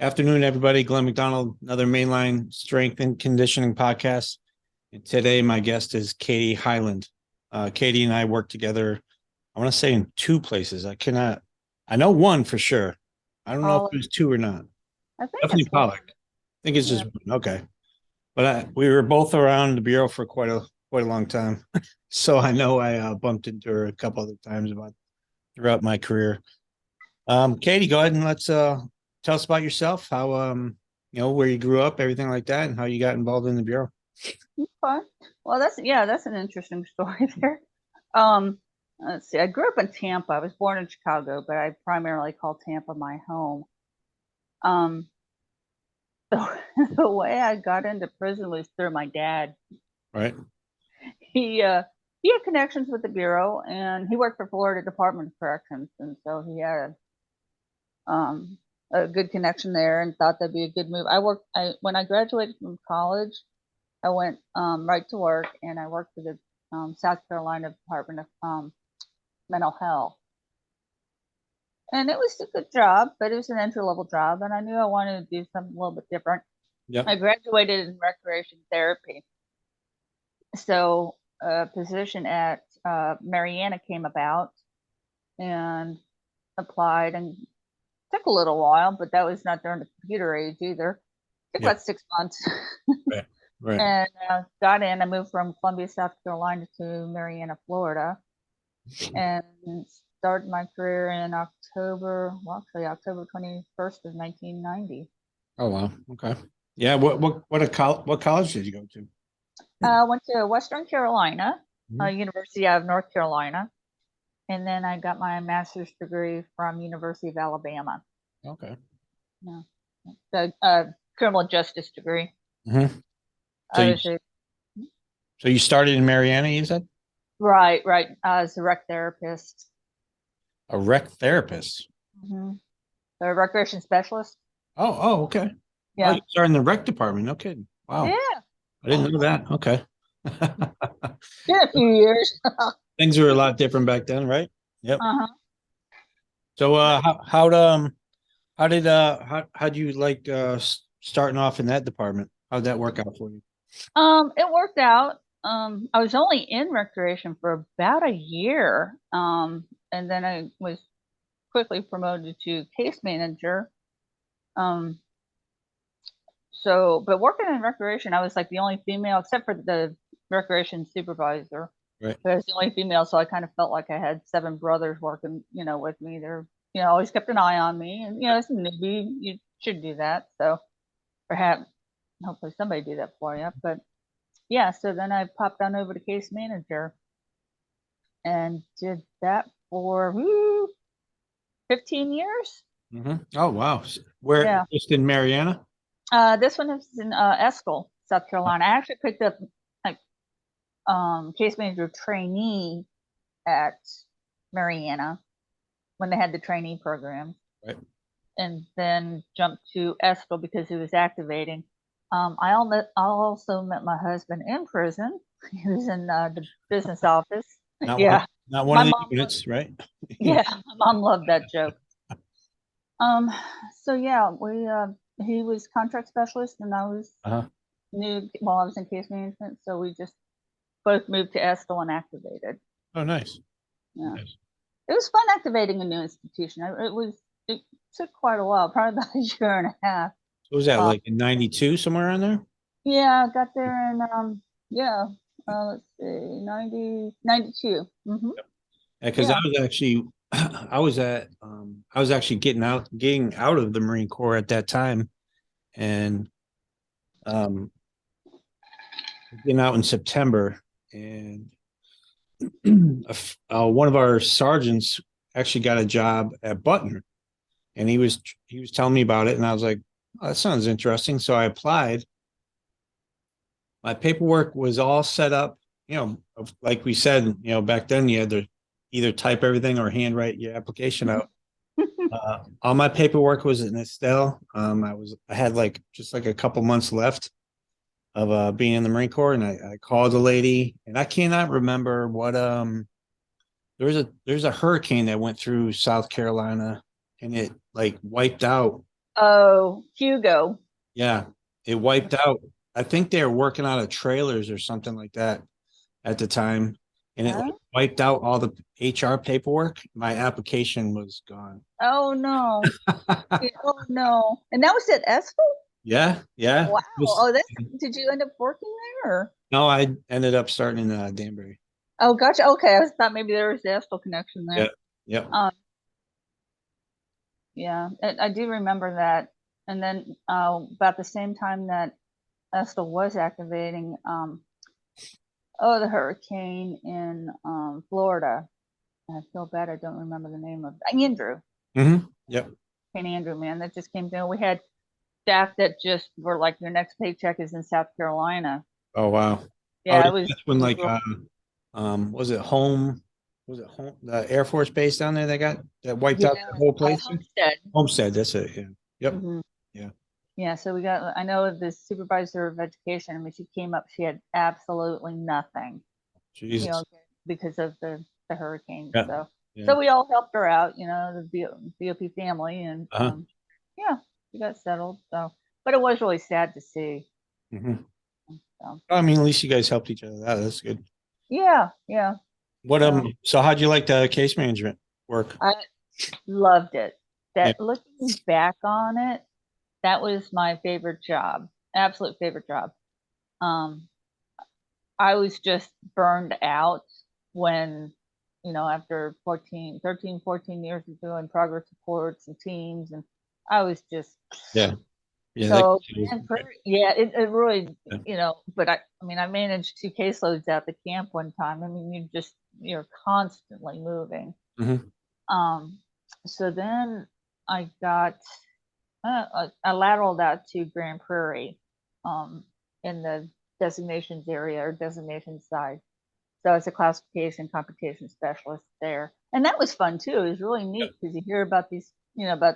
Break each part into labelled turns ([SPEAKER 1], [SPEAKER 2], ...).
[SPEAKER 1] Afternoon, everybody. Glenn McDonald, another mainline strength and conditioning podcast. And today, my guest is Katie Highland. Katie and I work together, I want to say in two places. I know one for sure. I don't know if
[SPEAKER 2] Pollock.
[SPEAKER 1] it was two or not.
[SPEAKER 2] I think
[SPEAKER 1] Definitely
[SPEAKER 2] it's one.
[SPEAKER 1] Pollock. I think it's
[SPEAKER 2] Yeah.
[SPEAKER 1] just one. Okay. But we were both around the Bureau for quite a long time. So I know I bumped into her a couple other times throughout my career. Katie, go ahead and let's tell us about yourself, how where you grew up, everything like that, and how you got involved in the Bureau.
[SPEAKER 2] Okay. Well, that's an interesting story there. Um, let's see. I grew up in Tampa. I was born in Chicago, but I primarily call Tampa my home. Um, the, the way I got into prison was through my dad.
[SPEAKER 1] Right.
[SPEAKER 2] He uh he had connections with the Bureau, and he worked for Florida Department of Corrections, and so he had a good connection there, and thought that'd be a good move. I when I graduated from college, I went right to work, and I worked for the South Carolina Department of Mental Health. And it was a good job, but it was an entry level job, and I knew I wanted to do something a little bit different.
[SPEAKER 1] Yep.
[SPEAKER 2] I graduated in recreation therapy, so a position at Mariana came about, and applied, and took a little while, but that was not during the computer age either. It took
[SPEAKER 1] Yep.
[SPEAKER 2] about 6 months.
[SPEAKER 1] Right. Right.
[SPEAKER 2] And got in. I moved from Columbia, South Carolina to Mariana, Florida, and started my career in October 21st of 1990.
[SPEAKER 1] Oh wow. Okay. Yeah. What college did you go to?
[SPEAKER 2] I went to Western Carolina,
[SPEAKER 1] Mhm.
[SPEAKER 2] University of North Carolina, and then I got my master's degree from University of Alabama.
[SPEAKER 1] Okay.
[SPEAKER 2] Yeah, the criminal justice degree.
[SPEAKER 1] Mhm. So
[SPEAKER 2] I
[SPEAKER 1] you
[SPEAKER 2] was
[SPEAKER 1] so you started in Mariana, you said?
[SPEAKER 2] right. I was a rec therapist,
[SPEAKER 1] A rec therapist.
[SPEAKER 2] hmm a recreation specialist.
[SPEAKER 1] Okay. Oh, you
[SPEAKER 2] Yeah,
[SPEAKER 1] started in the rec department. No kidding. Wow.
[SPEAKER 2] yeah.
[SPEAKER 1] I didn't know that. Okay.
[SPEAKER 2] Been a few years.
[SPEAKER 1] Things were a lot different back then, right? Yep.
[SPEAKER 2] Uh-huh.
[SPEAKER 1] So how'd you like starting off in that department? How'd that work out for you?
[SPEAKER 2] It worked out. I was only in recreation for about a year. And then I was quickly promoted to case manager. Um, but working in recreation, I was like the only female, except for the recreation supervisor.
[SPEAKER 1] Right.
[SPEAKER 2] But I was the only female, so I kind of felt like I had seven brothers working, with me. They're, always kept an eye on me, and as a newbie, you should do that. So perhaps, hopefully, somebody do that for you. But yeah, so then I popped on over to case manager and did that for 15 years.
[SPEAKER 1] Oh wow. Where
[SPEAKER 2] Yeah.
[SPEAKER 1] just in Mariana?
[SPEAKER 2] This one is in Escol, South Carolina. I actually picked up like case manager trainee at Mariana when they had the trainee program,
[SPEAKER 1] Right.
[SPEAKER 2] and then jumped to Escol because he was activating. I also met my husband in prison. He was in the business office.
[SPEAKER 1] Not one
[SPEAKER 2] Yeah,
[SPEAKER 1] not one
[SPEAKER 2] my
[SPEAKER 1] of the
[SPEAKER 2] mom.
[SPEAKER 1] units, right?
[SPEAKER 2] Yeah, my mom loved that joke. Um, so yeah, we he was contract specialist, and I was
[SPEAKER 1] Uh-huh.
[SPEAKER 2] new while I was in case management. So we just both moved to Estill and activated.
[SPEAKER 1] Oh, nice.
[SPEAKER 2] Yeah,
[SPEAKER 1] Nice.
[SPEAKER 2] it was fun activating a new institution. It took quite a while, probably about a year and a half.
[SPEAKER 1] What was that,
[SPEAKER 2] Uh,
[SPEAKER 1] like in 92, somewhere around there?
[SPEAKER 2] yeah, I got there in yeah, let's see, 92. Mm-hmm.
[SPEAKER 1] Yeah, because I
[SPEAKER 2] Yeah.
[SPEAKER 1] was actually I was actually getting out of the Marine Corps at that time, and um getting out in September, and one of our sergeants actually got a job at Butner, and he was telling me about it, and I was like, oh, that sounds interesting. So I applied. My paperwork was all set up, like we said, back then you had to either type everything or handwrite your application out. All my paperwork was in Estelle. I had like just like a couple months left of being in the Marine Corps, and I called the lady, and I cannot remember what there's a hurricane that went through South Carolina, and it like wiped out.
[SPEAKER 2] Oh, Hugo.
[SPEAKER 1] Yeah, it wiped out. I think they were working out of trailers or something like that at the time, and it like
[SPEAKER 2] Huh?
[SPEAKER 1] wiped out all the HR paperwork. My application was gone.
[SPEAKER 2] Oh no. Yeah, oh no. And that was at Estel?
[SPEAKER 1] Yeah, yeah.
[SPEAKER 2] Wow.
[SPEAKER 1] Just
[SPEAKER 2] Oh, that's did you end up working there? Or?
[SPEAKER 1] no, I ended up starting in Danbury.
[SPEAKER 2] Oh, gotcha. Okay, I thought maybe there was the Estel connection
[SPEAKER 1] Yeah,
[SPEAKER 2] there.
[SPEAKER 1] yep.
[SPEAKER 2] Um, yeah, I do remember that. And then about the same time that Estel was activating, oh, the hurricane in Florida. I feel bad I don't remember the name of Andrew.
[SPEAKER 1] Yep.
[SPEAKER 2] St. Andrew, man, that just came down. We had staff that just were like, your next paycheck is in South Carolina.
[SPEAKER 1] Oh wow. Oh,
[SPEAKER 2] Yeah,
[SPEAKER 1] yeah, that's when
[SPEAKER 2] it was
[SPEAKER 1] like
[SPEAKER 2] real.
[SPEAKER 1] was it home? Was it home? The Air Force base down there that wiped out
[SPEAKER 2] Yeah,
[SPEAKER 1] the whole place.
[SPEAKER 2] Homestead.
[SPEAKER 1] Homestead. That's it. Yeah. Yep.
[SPEAKER 2] Hmm.
[SPEAKER 1] Yeah.
[SPEAKER 2] Yeah, so we got, I know the supervisor of education, I mean, she came up, she had absolutely nothing, you know,
[SPEAKER 1] Jesus.
[SPEAKER 2] because of the hurricane.
[SPEAKER 1] Yeah.
[SPEAKER 2] So,
[SPEAKER 1] Yeah.
[SPEAKER 2] so we all helped her out, you know, the BOP family, and
[SPEAKER 1] Uh-huh.
[SPEAKER 2] yeah, we got settled. So, but it was really sad to see.
[SPEAKER 1] Hmm.
[SPEAKER 2] So,
[SPEAKER 1] I mean, at least you guys helped each other out. That's good.
[SPEAKER 2] yeah, yeah.
[SPEAKER 1] What
[SPEAKER 2] So
[SPEAKER 1] so how'd you like the case management work?
[SPEAKER 2] I loved it.
[SPEAKER 1] Yeah.
[SPEAKER 2] That looking back on it, that was my favorite job, absolute favorite job. Um, I was just burned out when, you know, after 14, 13, 14 years of doing progress reports and teams, and I was just
[SPEAKER 1] Yeah. Yeah. That
[SPEAKER 2] so
[SPEAKER 1] was
[SPEAKER 2] Grand Prairie, yeah, it really,
[SPEAKER 1] yeah.
[SPEAKER 2] you know, but I mean, I managed 2 caseloads at the camp one time. I mean, you're constantly moving.
[SPEAKER 1] Hmm.
[SPEAKER 2] Um, so then I got, I lateraled out to Grand Prairie, um, in the designations area or designation side. So I was a classification computation specialist there. And that was fun too. It was really neat because you hear about these, you know, about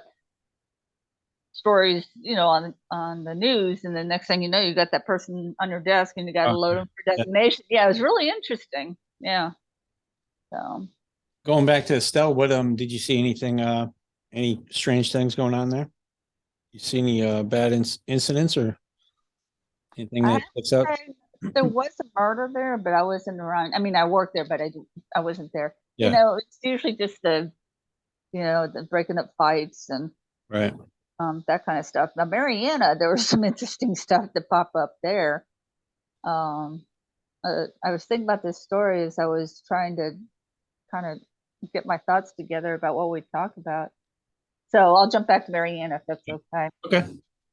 [SPEAKER 2] stories, you know, on the news, and the next thing you know, you got that person on your desk and you got to load them for
[SPEAKER 1] Yeah.
[SPEAKER 2] designation. Yeah, it was really interesting. Yeah. So
[SPEAKER 1] Going back to Estelle, what did you see anything any strange things going on there? You see any bad incidents or anything
[SPEAKER 2] I
[SPEAKER 1] that sticks out?
[SPEAKER 2] there was a murder there, but I wasn't around. I mean, I worked there, but I wasn't there. You
[SPEAKER 1] Yeah.
[SPEAKER 2] know, it's usually just you know, the breaking up fights and
[SPEAKER 1] Right.
[SPEAKER 2] that kind of stuff. Now, Mariana, there was some interesting stuff that popped up there. Um, I was thinking about this story as I was trying to kind of get my thoughts together about what we talk about. So I'll jump back to Mariana if that's okay.
[SPEAKER 1] Okay.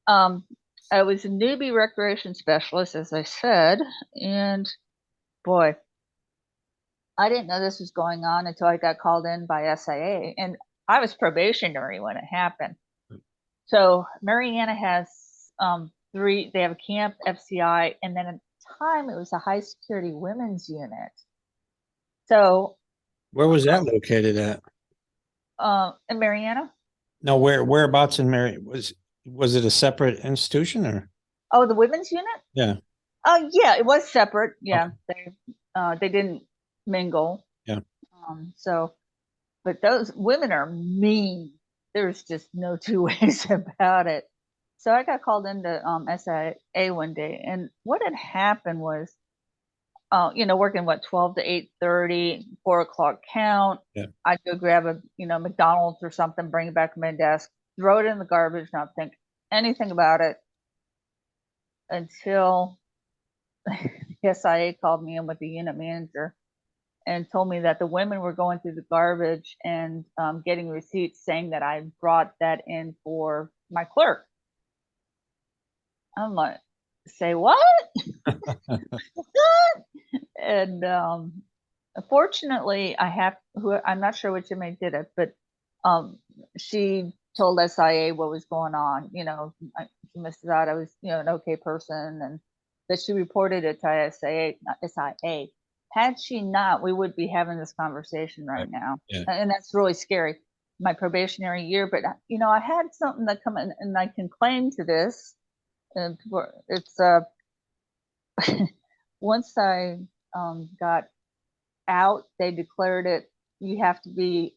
[SPEAKER 2] Um, I was a newbie recreation specialist, as I said, and boy, I didn't know this was going on until I got called in by SIA, and I was probationary when it happened. So Mariana has three. They have a camp, FCI, and then at the time it was a high security women's unit. So
[SPEAKER 1] Where was that located at?
[SPEAKER 2] in Mariana,
[SPEAKER 1] No, whereabouts in Mary was it a separate institution or
[SPEAKER 2] oh, the women's unit.
[SPEAKER 1] yeah.
[SPEAKER 2] Yeah, it was separate.
[SPEAKER 1] Okay.
[SPEAKER 2] Yeah, they didn't mingle.
[SPEAKER 1] Yeah.
[SPEAKER 2] So, but those women are mean. There's just no two ways about it. So I got called into SIA one day, and what had happened was, you know, working what 12 to 8:30, 4 o'clock count.
[SPEAKER 1] Yeah.
[SPEAKER 2] I'd go grab a, you know, McDonald's or something, bring it back to my desk, throw it in the garbage, not think anything about it until the SIA called me in with the unit manager and told me that the women were going through the garbage and getting receipts saying that I brought that in for my clerk. I'm like, say what? What? And fortunately, I'm not sure which inmate did it, but um, she told SIA what was going on. You know, she must have thought I was, you know, an okay person, and that she reported it to SIA, not SIA. Had she not, we would be having this conversation right
[SPEAKER 1] Right.
[SPEAKER 2] now,
[SPEAKER 1] Yeah.
[SPEAKER 2] and that's really scary. My probationary year, but you know, I had something that come in, and I can claim to this. And it's once I got out, they declared it, you have to be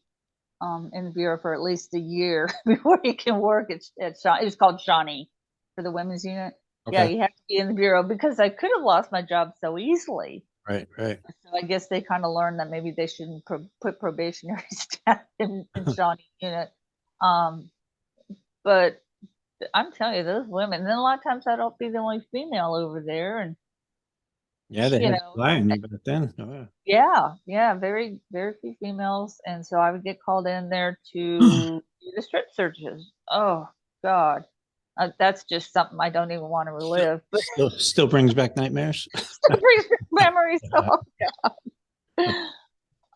[SPEAKER 2] in the bureau for at least a year before you can work at it was called Shawnee for the women's unit. Yeah,
[SPEAKER 1] Okay.
[SPEAKER 2] you have to be in the bureau because I could have lost my job so easily.
[SPEAKER 1] Right. Right.
[SPEAKER 2] So I guess they kind of learned that maybe they shouldn't put probationary staff in Shawnee unit. Um, but I'm telling you, those women, and then a lot of times I don't be the only female over there. And,
[SPEAKER 1] Yeah, they
[SPEAKER 2] you
[SPEAKER 1] had to
[SPEAKER 2] know,
[SPEAKER 1] lie on you back then. Oh, yeah.
[SPEAKER 2] yeah, very, very few females. And so I would get called in there to do the strip searches. Oh, God. That's just something I don't even want to
[SPEAKER 1] Still,
[SPEAKER 2] relive, but
[SPEAKER 1] still brings back nightmares.
[SPEAKER 2] still brings back memories.
[SPEAKER 1] Yeah.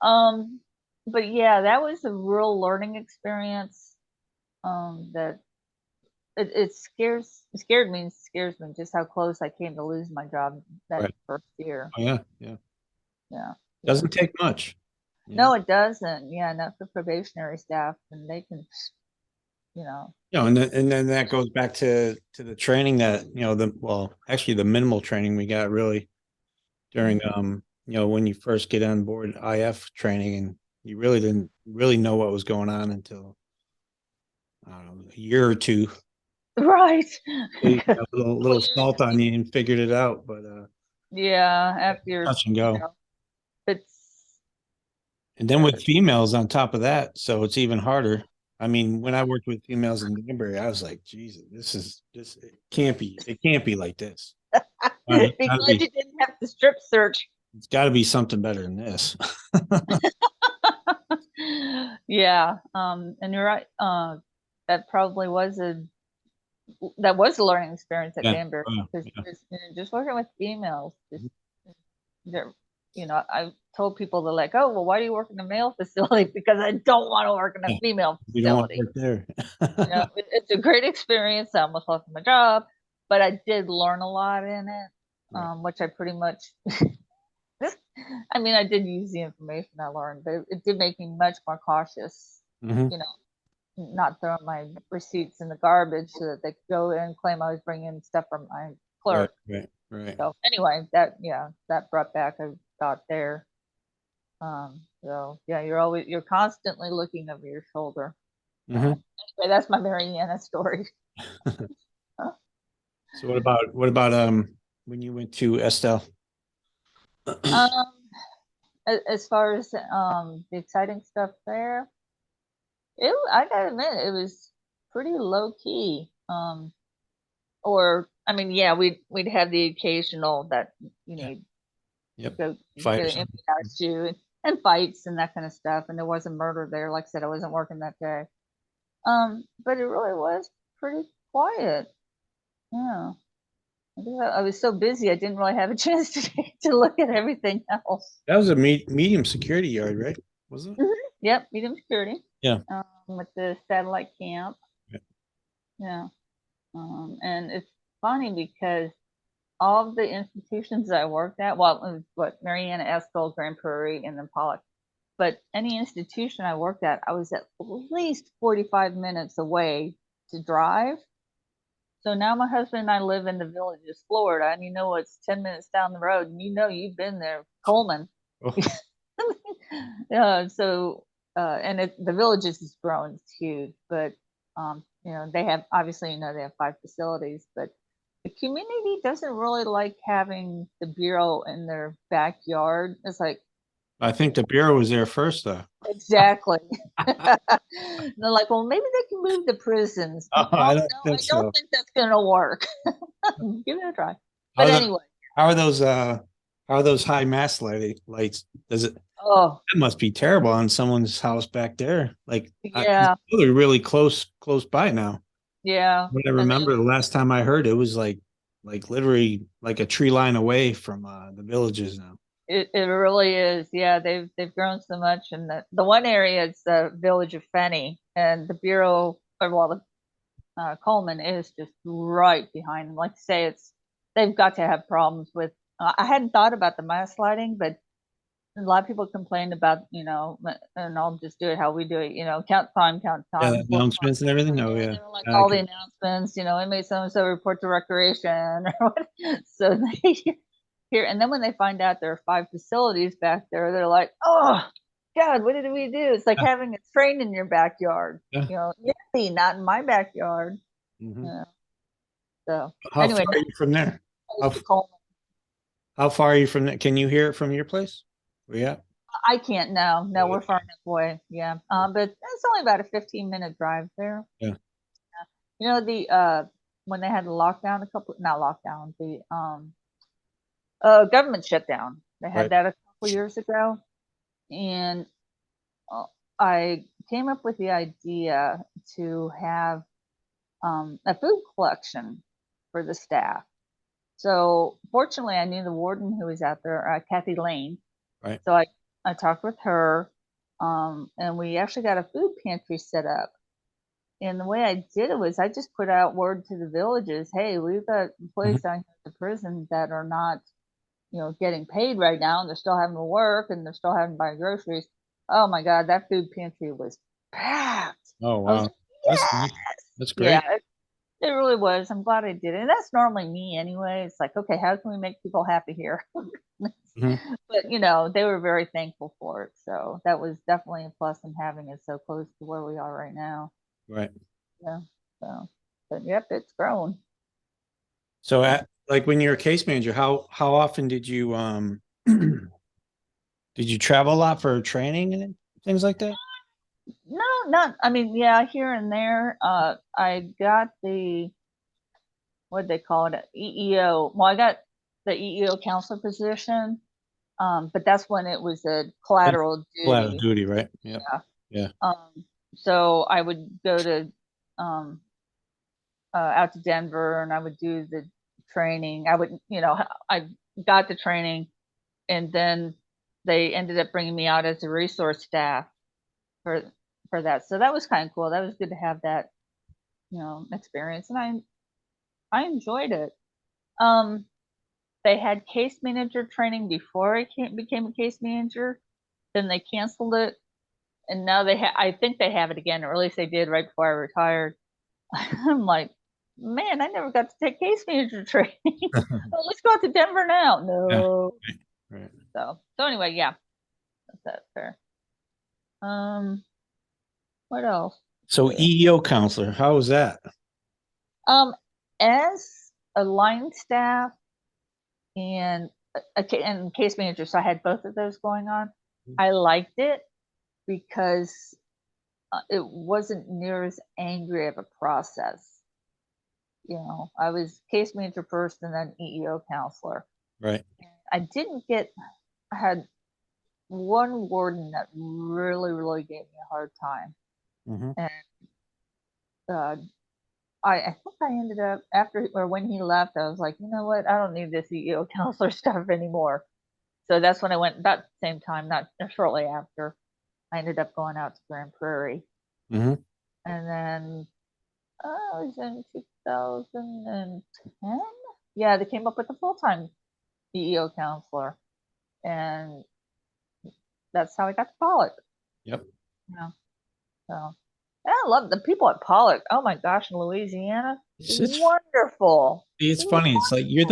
[SPEAKER 2] Oh, um, but yeah, that was a real learning experience. That it scared me and scares me just how close I came to lose my job that
[SPEAKER 1] Right.
[SPEAKER 2] first year.
[SPEAKER 1] Oh, yeah. Yeah.
[SPEAKER 2] Yeah, yeah.
[SPEAKER 1] Doesn't take much. Yeah.
[SPEAKER 2] No, it doesn't. Yeah, not for probationary staff, and they can, you know.
[SPEAKER 1] And then that goes back to the training that, actually the minimal training we got really during, when you first get on board IF training, and you really didn't really know what was going on until, I don't know, a year or two.
[SPEAKER 2] Right.
[SPEAKER 1] So you got a little
[SPEAKER 2] Well,
[SPEAKER 1] salt on you and figured it out, but
[SPEAKER 2] yeah, after you're,
[SPEAKER 1] touch and go.
[SPEAKER 2] it's
[SPEAKER 1] And then with females on top of that, so it's even harder. I mean, when I worked with females in Danbury, I was like, Jesus, it can't be like this.
[SPEAKER 2] be glad you didn't have to strip search.
[SPEAKER 1] It's got to be something better than this.
[SPEAKER 2] Yeah, and you're right. That probably was a learning experience at
[SPEAKER 1] Yeah.
[SPEAKER 2] Danbury
[SPEAKER 1] Oh,
[SPEAKER 2] because
[SPEAKER 1] yeah.
[SPEAKER 2] just working with females, just they're, I told people they're like, oh well, why do you work in a male facility? Because I don't want to work in a
[SPEAKER 1] Yeah.
[SPEAKER 2] female
[SPEAKER 1] We don't want to
[SPEAKER 2] facility.
[SPEAKER 1] work there.
[SPEAKER 2] It's a great experience. I almost lost my job, but I did learn a lot in it,
[SPEAKER 1] Right.
[SPEAKER 2] which I pretty much. I mean, I did use the information I learned, but it did make me much more cautious.
[SPEAKER 1] Hmm.
[SPEAKER 2] You know, not throwing my receipts in the garbage so that they could go in and claim I was bringing stuff from my
[SPEAKER 1] Right.
[SPEAKER 2] clerk.
[SPEAKER 1] Right. Right.
[SPEAKER 2] So anyway, that brought back a thought there. So yeah, you're constantly looking over your shoulder.
[SPEAKER 1] Hmm.
[SPEAKER 2] So anyway, that's my Mariana story.
[SPEAKER 1] So what about when you went to Estelle?
[SPEAKER 2] Um, as far as the exciting stuff there, I gotta admit it was pretty low key. Or I mean, yeah, we'd have the occasional that you
[SPEAKER 1] Yeah.
[SPEAKER 2] need
[SPEAKER 1] Yep.
[SPEAKER 2] go
[SPEAKER 1] Fight
[SPEAKER 2] get
[SPEAKER 1] or
[SPEAKER 2] an
[SPEAKER 1] something.
[SPEAKER 2] empty house shoe and fights and that kind of stuff. And there was a murder there. Like I said, I wasn't working that day. But it really was pretty quiet. Yeah. I was so busy I didn't really have a chance to look at everything else.
[SPEAKER 1] That was a medium security yard, right? Was it?
[SPEAKER 2] Mhm. Yep, medium security.
[SPEAKER 1] Yeah.
[SPEAKER 2] With the satellite camp.
[SPEAKER 1] Yeah.
[SPEAKER 2] Yeah. And it's funny because all of the institutions I worked at, well, it was what Mariana, Estill, Grand Prairie, and then Pollock. But any institution I worked at, I was at least 45 minutes away to drive. So now my husband and I live in the Villages, Florida, and it's 10 minutes down the road, and you've been there, Coleman.
[SPEAKER 1] Oh,
[SPEAKER 2] Yeah, so and the Villages is growing, it's huge, but they have obviously they have 5 facilities, but the community doesn't really like having the bureau in their backyard. It's like
[SPEAKER 1] I think the bureau was there first, though.
[SPEAKER 2] exactly. They're like, well, maybe they can move the prisons.
[SPEAKER 1] Oh,
[SPEAKER 2] Oh
[SPEAKER 1] I don't
[SPEAKER 2] no, I
[SPEAKER 1] think
[SPEAKER 2] don't
[SPEAKER 1] so.
[SPEAKER 2] think that's gonna work. Give it a try.
[SPEAKER 1] How
[SPEAKER 2] But
[SPEAKER 1] are the
[SPEAKER 2] anyway,
[SPEAKER 1] how are those high mass lights? Does it
[SPEAKER 2] oh
[SPEAKER 1] That must be terrible on someone's house back there. Like, 'cause
[SPEAKER 2] yeah,
[SPEAKER 1] they're really close by now.
[SPEAKER 2] yeah.
[SPEAKER 1] But I
[SPEAKER 2] And
[SPEAKER 1] remember the last time I heard it was like literally like a tree line away from the Villages now.
[SPEAKER 2] it really is. Yeah, they've grown so much, and the one area is the village of Fenny, and the bureau, or well, the Coleman is just right behind them. Like I say, they've got to have problems with. I hadn't thought about the mass lighting, but a lot of people complain about, and I'll just do it how we do it, count
[SPEAKER 1] Yeah,
[SPEAKER 2] time,
[SPEAKER 1] the
[SPEAKER 2] 4 o'clock.
[SPEAKER 1] announcements and everything. Oh yeah,
[SPEAKER 2] They were like
[SPEAKER 1] I
[SPEAKER 2] all
[SPEAKER 1] like
[SPEAKER 2] the
[SPEAKER 1] it.
[SPEAKER 2] announcements, inmate so and so report to recreation or what. So they here, and then when they find out there are 5 facilities back there, they're like, oh. God, what did we do? It's like
[SPEAKER 1] Yeah.
[SPEAKER 2] having a train in your backyard.
[SPEAKER 1] Yeah.
[SPEAKER 2] You know, yippee, not in my backyard.
[SPEAKER 1] Mhm.
[SPEAKER 2] Yeah. So
[SPEAKER 1] How far
[SPEAKER 2] anyway,
[SPEAKER 1] are you from there?
[SPEAKER 2] close
[SPEAKER 1] How,
[SPEAKER 2] to Coleman.
[SPEAKER 1] how far are you from there? Can you hear it from your place? Yeah.
[SPEAKER 2] I can't now. No, we're far
[SPEAKER 1] Okay.
[SPEAKER 2] enough away. Yeah. But it's only about a 15-minute drive there.
[SPEAKER 1] Yeah.
[SPEAKER 2] You know, the when they had the lockdown, a couple, not lockdown, the government shutdown. They had
[SPEAKER 1] Right.
[SPEAKER 2] that a couple years ago, and uh, I came up with the idea to have a food collection for the staff. So fortunately, I knew the warden who was out there, Kathy Lane.
[SPEAKER 1] Right.
[SPEAKER 2] So I talked with her, and we actually got a food pantry set up. And the way I did it was I just put out word to the villages, hey, we've got
[SPEAKER 1] Mhm.
[SPEAKER 2] employees down here at the prison that are not, getting paid right now, and they're still having to work and they're still having to buy groceries. Oh my God, that food pantry was packed.
[SPEAKER 1] Oh,
[SPEAKER 2] I was
[SPEAKER 1] wow.
[SPEAKER 2] like,
[SPEAKER 1] That's nice.
[SPEAKER 2] yes.
[SPEAKER 1] That's
[SPEAKER 2] Yeah,
[SPEAKER 1] great.
[SPEAKER 2] it really was. I'm glad I did it. And that's normally me anyway. It's like, okay, how can we make people happy here?
[SPEAKER 1] Mhm.
[SPEAKER 2] But they were very thankful for it. So that was definitely a plus in having it so close to where we are right now.
[SPEAKER 1] Right.
[SPEAKER 2] Yeah. So, but yep, it's grown.
[SPEAKER 1] So like when you're a case manager, how often did you travel a lot for training and things like that?
[SPEAKER 2] No, not, I mean, yeah, here and there. I got what they call it, EEO. Well, I got the EEO counselor position, but that's when it was a
[SPEAKER 1] That's
[SPEAKER 2] collateral
[SPEAKER 1] collateral
[SPEAKER 2] duty.
[SPEAKER 1] duty, right? Yep.
[SPEAKER 2] Yeah.
[SPEAKER 1] Yeah.
[SPEAKER 2] So I would go to um, out to Denver and I would do the training. I got the training, and then they ended up bringing me out as a resource staff for that. So that was kind of cool. That was good to have that, experience, and I enjoyed it. Um, they had case manager training before became a case manager. Then they canceled it, and now I think they have it again, or at least they did right before I retired. I'm like, man, I never got to take case manager training. Oh, let's go out to Denver now.
[SPEAKER 1] Yeah.
[SPEAKER 2] No.
[SPEAKER 1] Right.
[SPEAKER 2] So anyway, yeah, that's fair. Um, what else?
[SPEAKER 1] So EEO counselor, how was that?
[SPEAKER 2] Um, as a line staff and and case manager, so I had both of those going on. I liked it because it wasn't near as angry of a process. I was case manager first and then EEO counselor.
[SPEAKER 1] Right.
[SPEAKER 2] I didn't get, I had one warden that really, really gave me a hard time.
[SPEAKER 1] Hmm.
[SPEAKER 2] And uh, I think I ended up after or when he left, I was like, you know what? I don't need this EEO counselor stuff anymore. So that's when I went about the same time, not shortly after. I ended up going out to Grand Prairie.
[SPEAKER 1] Hmm.
[SPEAKER 2] And then I was in 2010. Yeah, they came up with a full time EEO counselor. And that's how I got to Pollock.
[SPEAKER 1] Yep.
[SPEAKER 2] Yeah. So and I love the people at Pollock. Oh my gosh, in Louisiana.
[SPEAKER 1] It's
[SPEAKER 2] Wonderful.
[SPEAKER 1] it's funny. It's like you're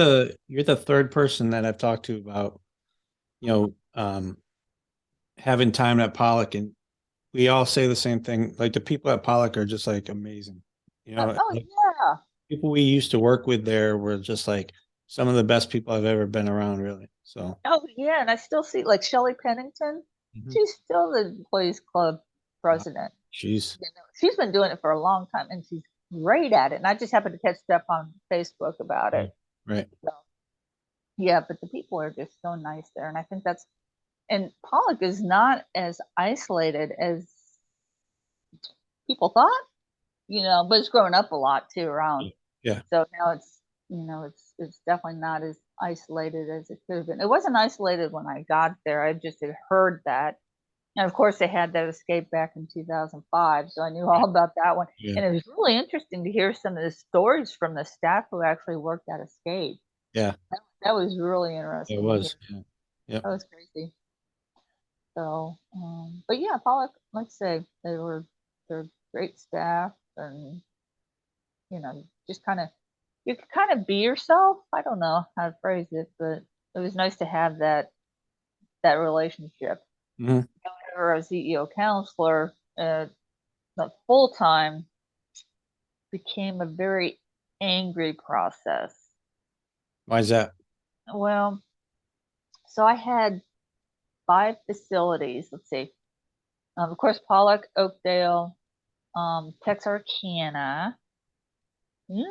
[SPEAKER 1] the third person that I've talked to about, you know, having time at Pollock, and we all say the same thing. Like the people at Pollock are just like amazing.
[SPEAKER 2] Oh
[SPEAKER 1] Like
[SPEAKER 2] yeah.
[SPEAKER 1] people we used to work with there were just like some of the best people I've ever been around, really. So
[SPEAKER 2] Oh yeah. And I still see like Shelley Pennington.
[SPEAKER 1] mhm.
[SPEAKER 2] She's still the Employees Club
[SPEAKER 1] Wow.
[SPEAKER 2] president.
[SPEAKER 1] She's
[SPEAKER 2] She's been doing it for a long time and she's great at it. And I just happened to catch stuff on Facebook about
[SPEAKER 1] yeah,
[SPEAKER 2] it.
[SPEAKER 1] right.
[SPEAKER 2] So yeah, but the people are just so nice there. And I think and Pollock is not as isolated as people thought, but it's grown up a lot too around.
[SPEAKER 1] Yeah.
[SPEAKER 2] So now it's definitely not as isolated as it could have been. It wasn't isolated when I got there. I just had heard that. And of course they had that escape back in 2005, so I knew
[SPEAKER 1] Right.
[SPEAKER 2] all about that one.
[SPEAKER 1] Yeah.
[SPEAKER 2] And it was really interesting to hear some of the stories from the staff who actually worked that escape.
[SPEAKER 1] Yeah.
[SPEAKER 2] That was really
[SPEAKER 1] It
[SPEAKER 2] interesting to hear.
[SPEAKER 1] was. Yeah. Yep.
[SPEAKER 2] That was crazy. So, but yeah, Pollock, like I say, they're great staff, and just kind of you could kind of be yourself. I don't know how to phrase it, but it was nice to have that relationship.
[SPEAKER 1] Mhm.
[SPEAKER 2] whenever I was EEO counselor, the full time became a very angry process.
[SPEAKER 1] Why is that?
[SPEAKER 2] Well, so I had 5 facilities. Let's see. Of course, Pollock, Oakdale, Texarkana, and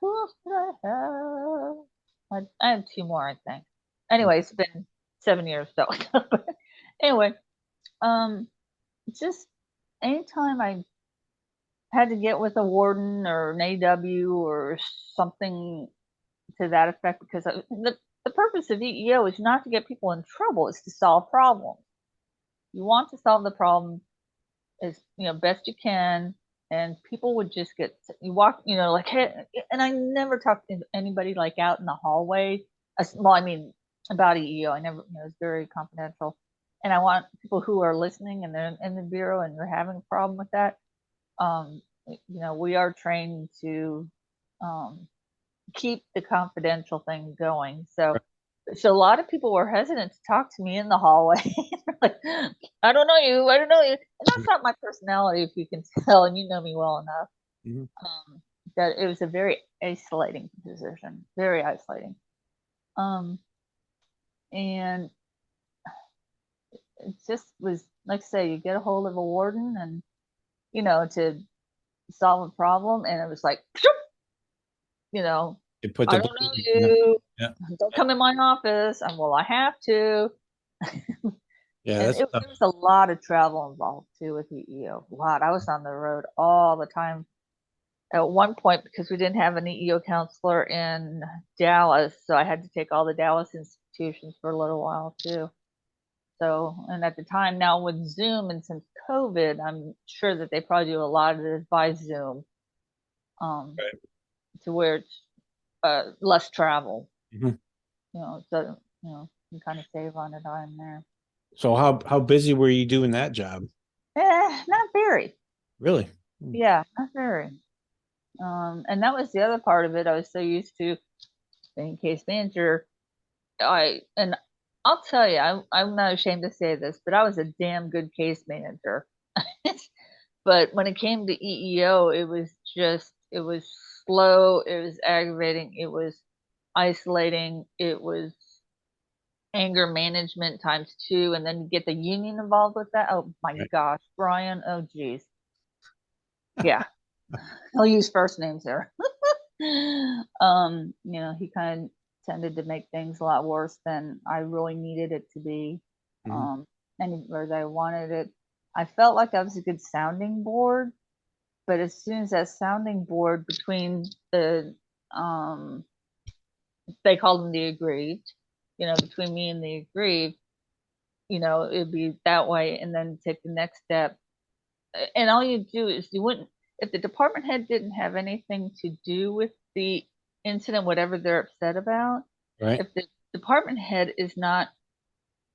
[SPEAKER 2] who else did I have? I had 2 more, I think. Anyway, it's been 7 years though. But anyway, um, just anytime I had to get with a warden or an AW or something to that effect, because the purpose of EEO is not to get people in trouble; it's to solve problems. You want to solve the problem as best you can, and people would just get you walk, like, hey, and I never talked to anybody like out in the hallway. Well, I mean, about EEO, I never, it's very confidential, and I want people who are listening and they're in the bureau and they're having a problem with that. We are trained to um, keep the confidential thing going. So a lot of people were hesitant to talk to me in the hallway. Like, I don't know you. I don't know you. And that's not my personality, if you can tell, and you know me well enough.
[SPEAKER 1] Mhm.
[SPEAKER 2] That it was a very isolating position, very isolating. And it just was, like I say, you get a hold of a warden and, to solve a problem. And it was like, you know,
[SPEAKER 1] They put the
[SPEAKER 2] I don't know
[SPEAKER 1] blame. Yeah.
[SPEAKER 2] you.
[SPEAKER 1] Yeah.
[SPEAKER 2] Don't come in my office. And well, I have to.
[SPEAKER 1] Yeah.
[SPEAKER 2] And
[SPEAKER 1] That's tough.
[SPEAKER 2] there was a lot of travel involved too with EEO. A lot. I was on the road all the time at one point because we didn't have an EEO counselor in Dallas, so I had to take all the Dallas institutions for a little while too. So, and at the time now with Zoom and since COVID, I'm sure that they probably do a lot of this by Zoom, um,
[SPEAKER 1] Right.
[SPEAKER 2] to where it's less travel.
[SPEAKER 1] Mhm.
[SPEAKER 2] So you kind of save on a dime there.
[SPEAKER 1] So how busy were you doing that job?
[SPEAKER 2] Not very.
[SPEAKER 1] Really? Mm.
[SPEAKER 2] Yeah, not very. And that was the other part of it. I was so used to being case manager. And I'll tell you, I'm not ashamed to say this, but I was a damn good case manager. But when it came to EEO, it was slow, it was aggravating, it was isolating, it was anger management times two, and then you get the union involved with that. Oh my
[SPEAKER 1] Right.
[SPEAKER 2] gosh, Brian. Oh geez. Yeah, I'll use first names there. He kind of tended to make things a lot worse than I really needed it to be.
[SPEAKER 1] Mhm.
[SPEAKER 2] Um, Anywhere that I wanted it. I felt like I was a good sounding board, but as soon as that sounding board between um, they called them the aggrieved, between me and the aggrieved, it'd be that way, and then take the next step. And all you do is you wouldn't, if the department head didn't have anything to do with the incident, whatever they're upset about,
[SPEAKER 1] Right.
[SPEAKER 2] if the department head is not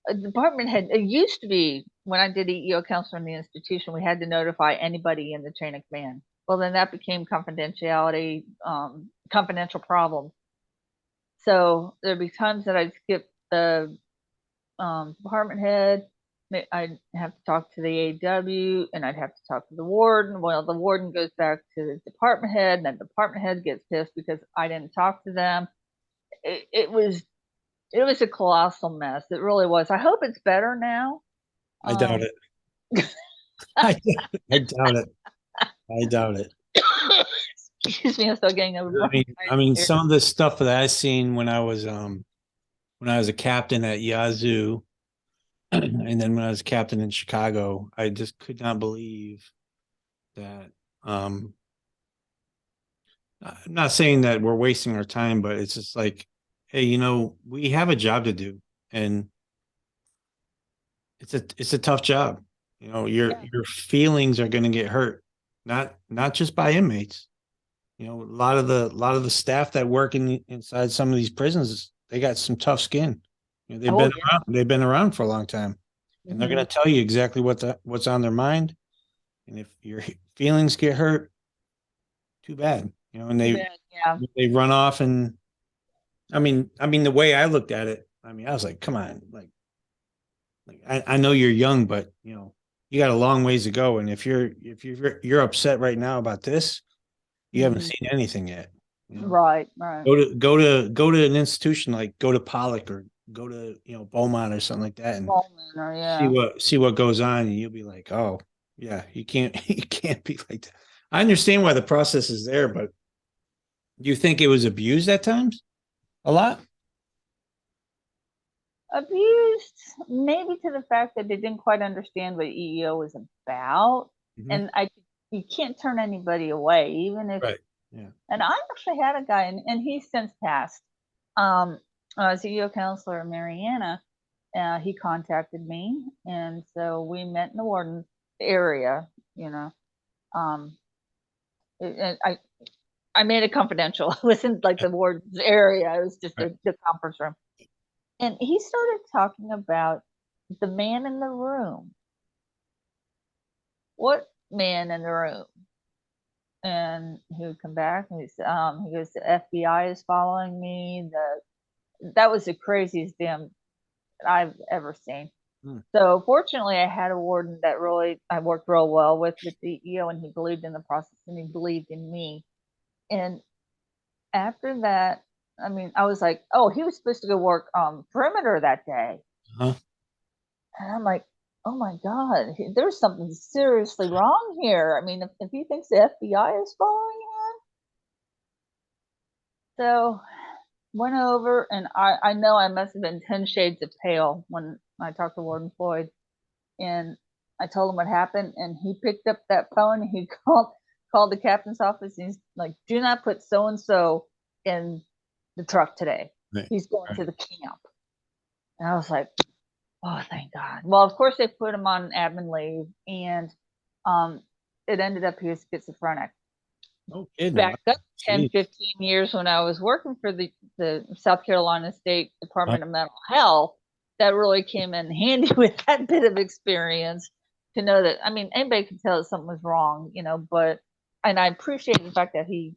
[SPEAKER 2] a department head, it used to be when I did EEO counselor in the institution, we had to notify anybody in the chain of command. Well, then that became confidential problem. So there'd be times that I'd skip the department head. I'd have to talk to the AW and I'd have to talk to the warden. Well, the warden goes back to the department head, and then the department head gets pissed because I didn't talk to them. It was a colossal mess. It really was. I hope it's better now.
[SPEAKER 1] I doubt
[SPEAKER 2] Um,
[SPEAKER 1] it. I, I doubt it. I doubt it.
[SPEAKER 2] Excuse me, I'm still getting over
[SPEAKER 1] I mean,
[SPEAKER 2] bronchitis
[SPEAKER 1] some of the stuff that I seen when I was a captain at Yazoo, and then when I was a captain in Chicago, I just could not believe that. Um, I'm not saying that we're wasting our time, but it's just like, hey, we have a job to do, and it's a tough job.
[SPEAKER 2] Yeah.
[SPEAKER 1] Your feelings are going to get hurt, not just by inmates. A lot of the staff that work inside some of these prisons, they got some tough skin. They've
[SPEAKER 2] Oh
[SPEAKER 1] been
[SPEAKER 2] yeah.
[SPEAKER 1] around. They've been around for a long time, and they're going
[SPEAKER 2] Hmm.
[SPEAKER 1] to tell you exactly what's on their mind. And if your feelings get hurt, too bad. And
[SPEAKER 2] Too
[SPEAKER 1] they
[SPEAKER 2] bad. Yeah.
[SPEAKER 1] they run off. And I mean the way I looked at it, I mean, I was like, come on, like, Like, I know you're young, but you got a long ways to go. And if you're upset right now about this, you haven't
[SPEAKER 2] Mhm.
[SPEAKER 1] seen anything yet. You know,
[SPEAKER 2] Right, right.
[SPEAKER 1] go to an institution, like go to Pollock or go to Beaumont or something like that, and
[SPEAKER 2] Bowman or yeah.
[SPEAKER 1] see what goes on, and you'll be like, oh yeah, you can't you can't be like that. I understand why the process is there, but do you think it was abused at times? A lot?
[SPEAKER 2] Abused, maybe to the fact that they didn't quite understand what EEO was about.
[SPEAKER 1] Mhm.
[SPEAKER 2] And you can't turn anybody away, even if,
[SPEAKER 1] Right. Yeah.
[SPEAKER 2] and I actually had a guy, and he's since passed. Um, CEO counselor in Mariana, he contacted me, and so we met in the warden area, you know. Um, and I made it confidential. It wasn't like the warden's area, it was just
[SPEAKER 1] Right.
[SPEAKER 2] the conference room. And he started talking about the man in the room. What man in the room? And he would come back and he goes, the FBI is following me. That was the craziest damn I've ever seen.
[SPEAKER 1] Hmm.
[SPEAKER 2] So fortunately, I had a warden that really I worked real well with the EO, and he believed in the process and he believed in me. And after that, I mean, I was like, oh, he was supposed to go work perimeter that day.
[SPEAKER 1] Uh-huh.
[SPEAKER 2] And I'm like, oh my God, there's something seriously wrong here. I mean, if he thinks the FBI is following him. So went over, and I know I must have been 10 shades of pale when I talked to Warden Floyd. And I told him what happened, and he picked up that phone. He called the captain's office, and he's like, do not put so and so in the truck today.
[SPEAKER 1] Right.
[SPEAKER 2] He's going
[SPEAKER 1] Right.
[SPEAKER 2] to the camp. And I was like, oh, thank God. Well, of course, they put him on admin leave, and um, it ended up he was schizophrenic.
[SPEAKER 1] No kidding. Wow.
[SPEAKER 2] Back up 10,
[SPEAKER 1] Jeez.
[SPEAKER 2] 15 years when I was working for the South Carolina State
[SPEAKER 1] Uh,
[SPEAKER 2] Department of Mental Health, that really came in handy with that bit of experience to know that, I mean, anybody could tell that something was wrong, but, and I appreciate the fact that he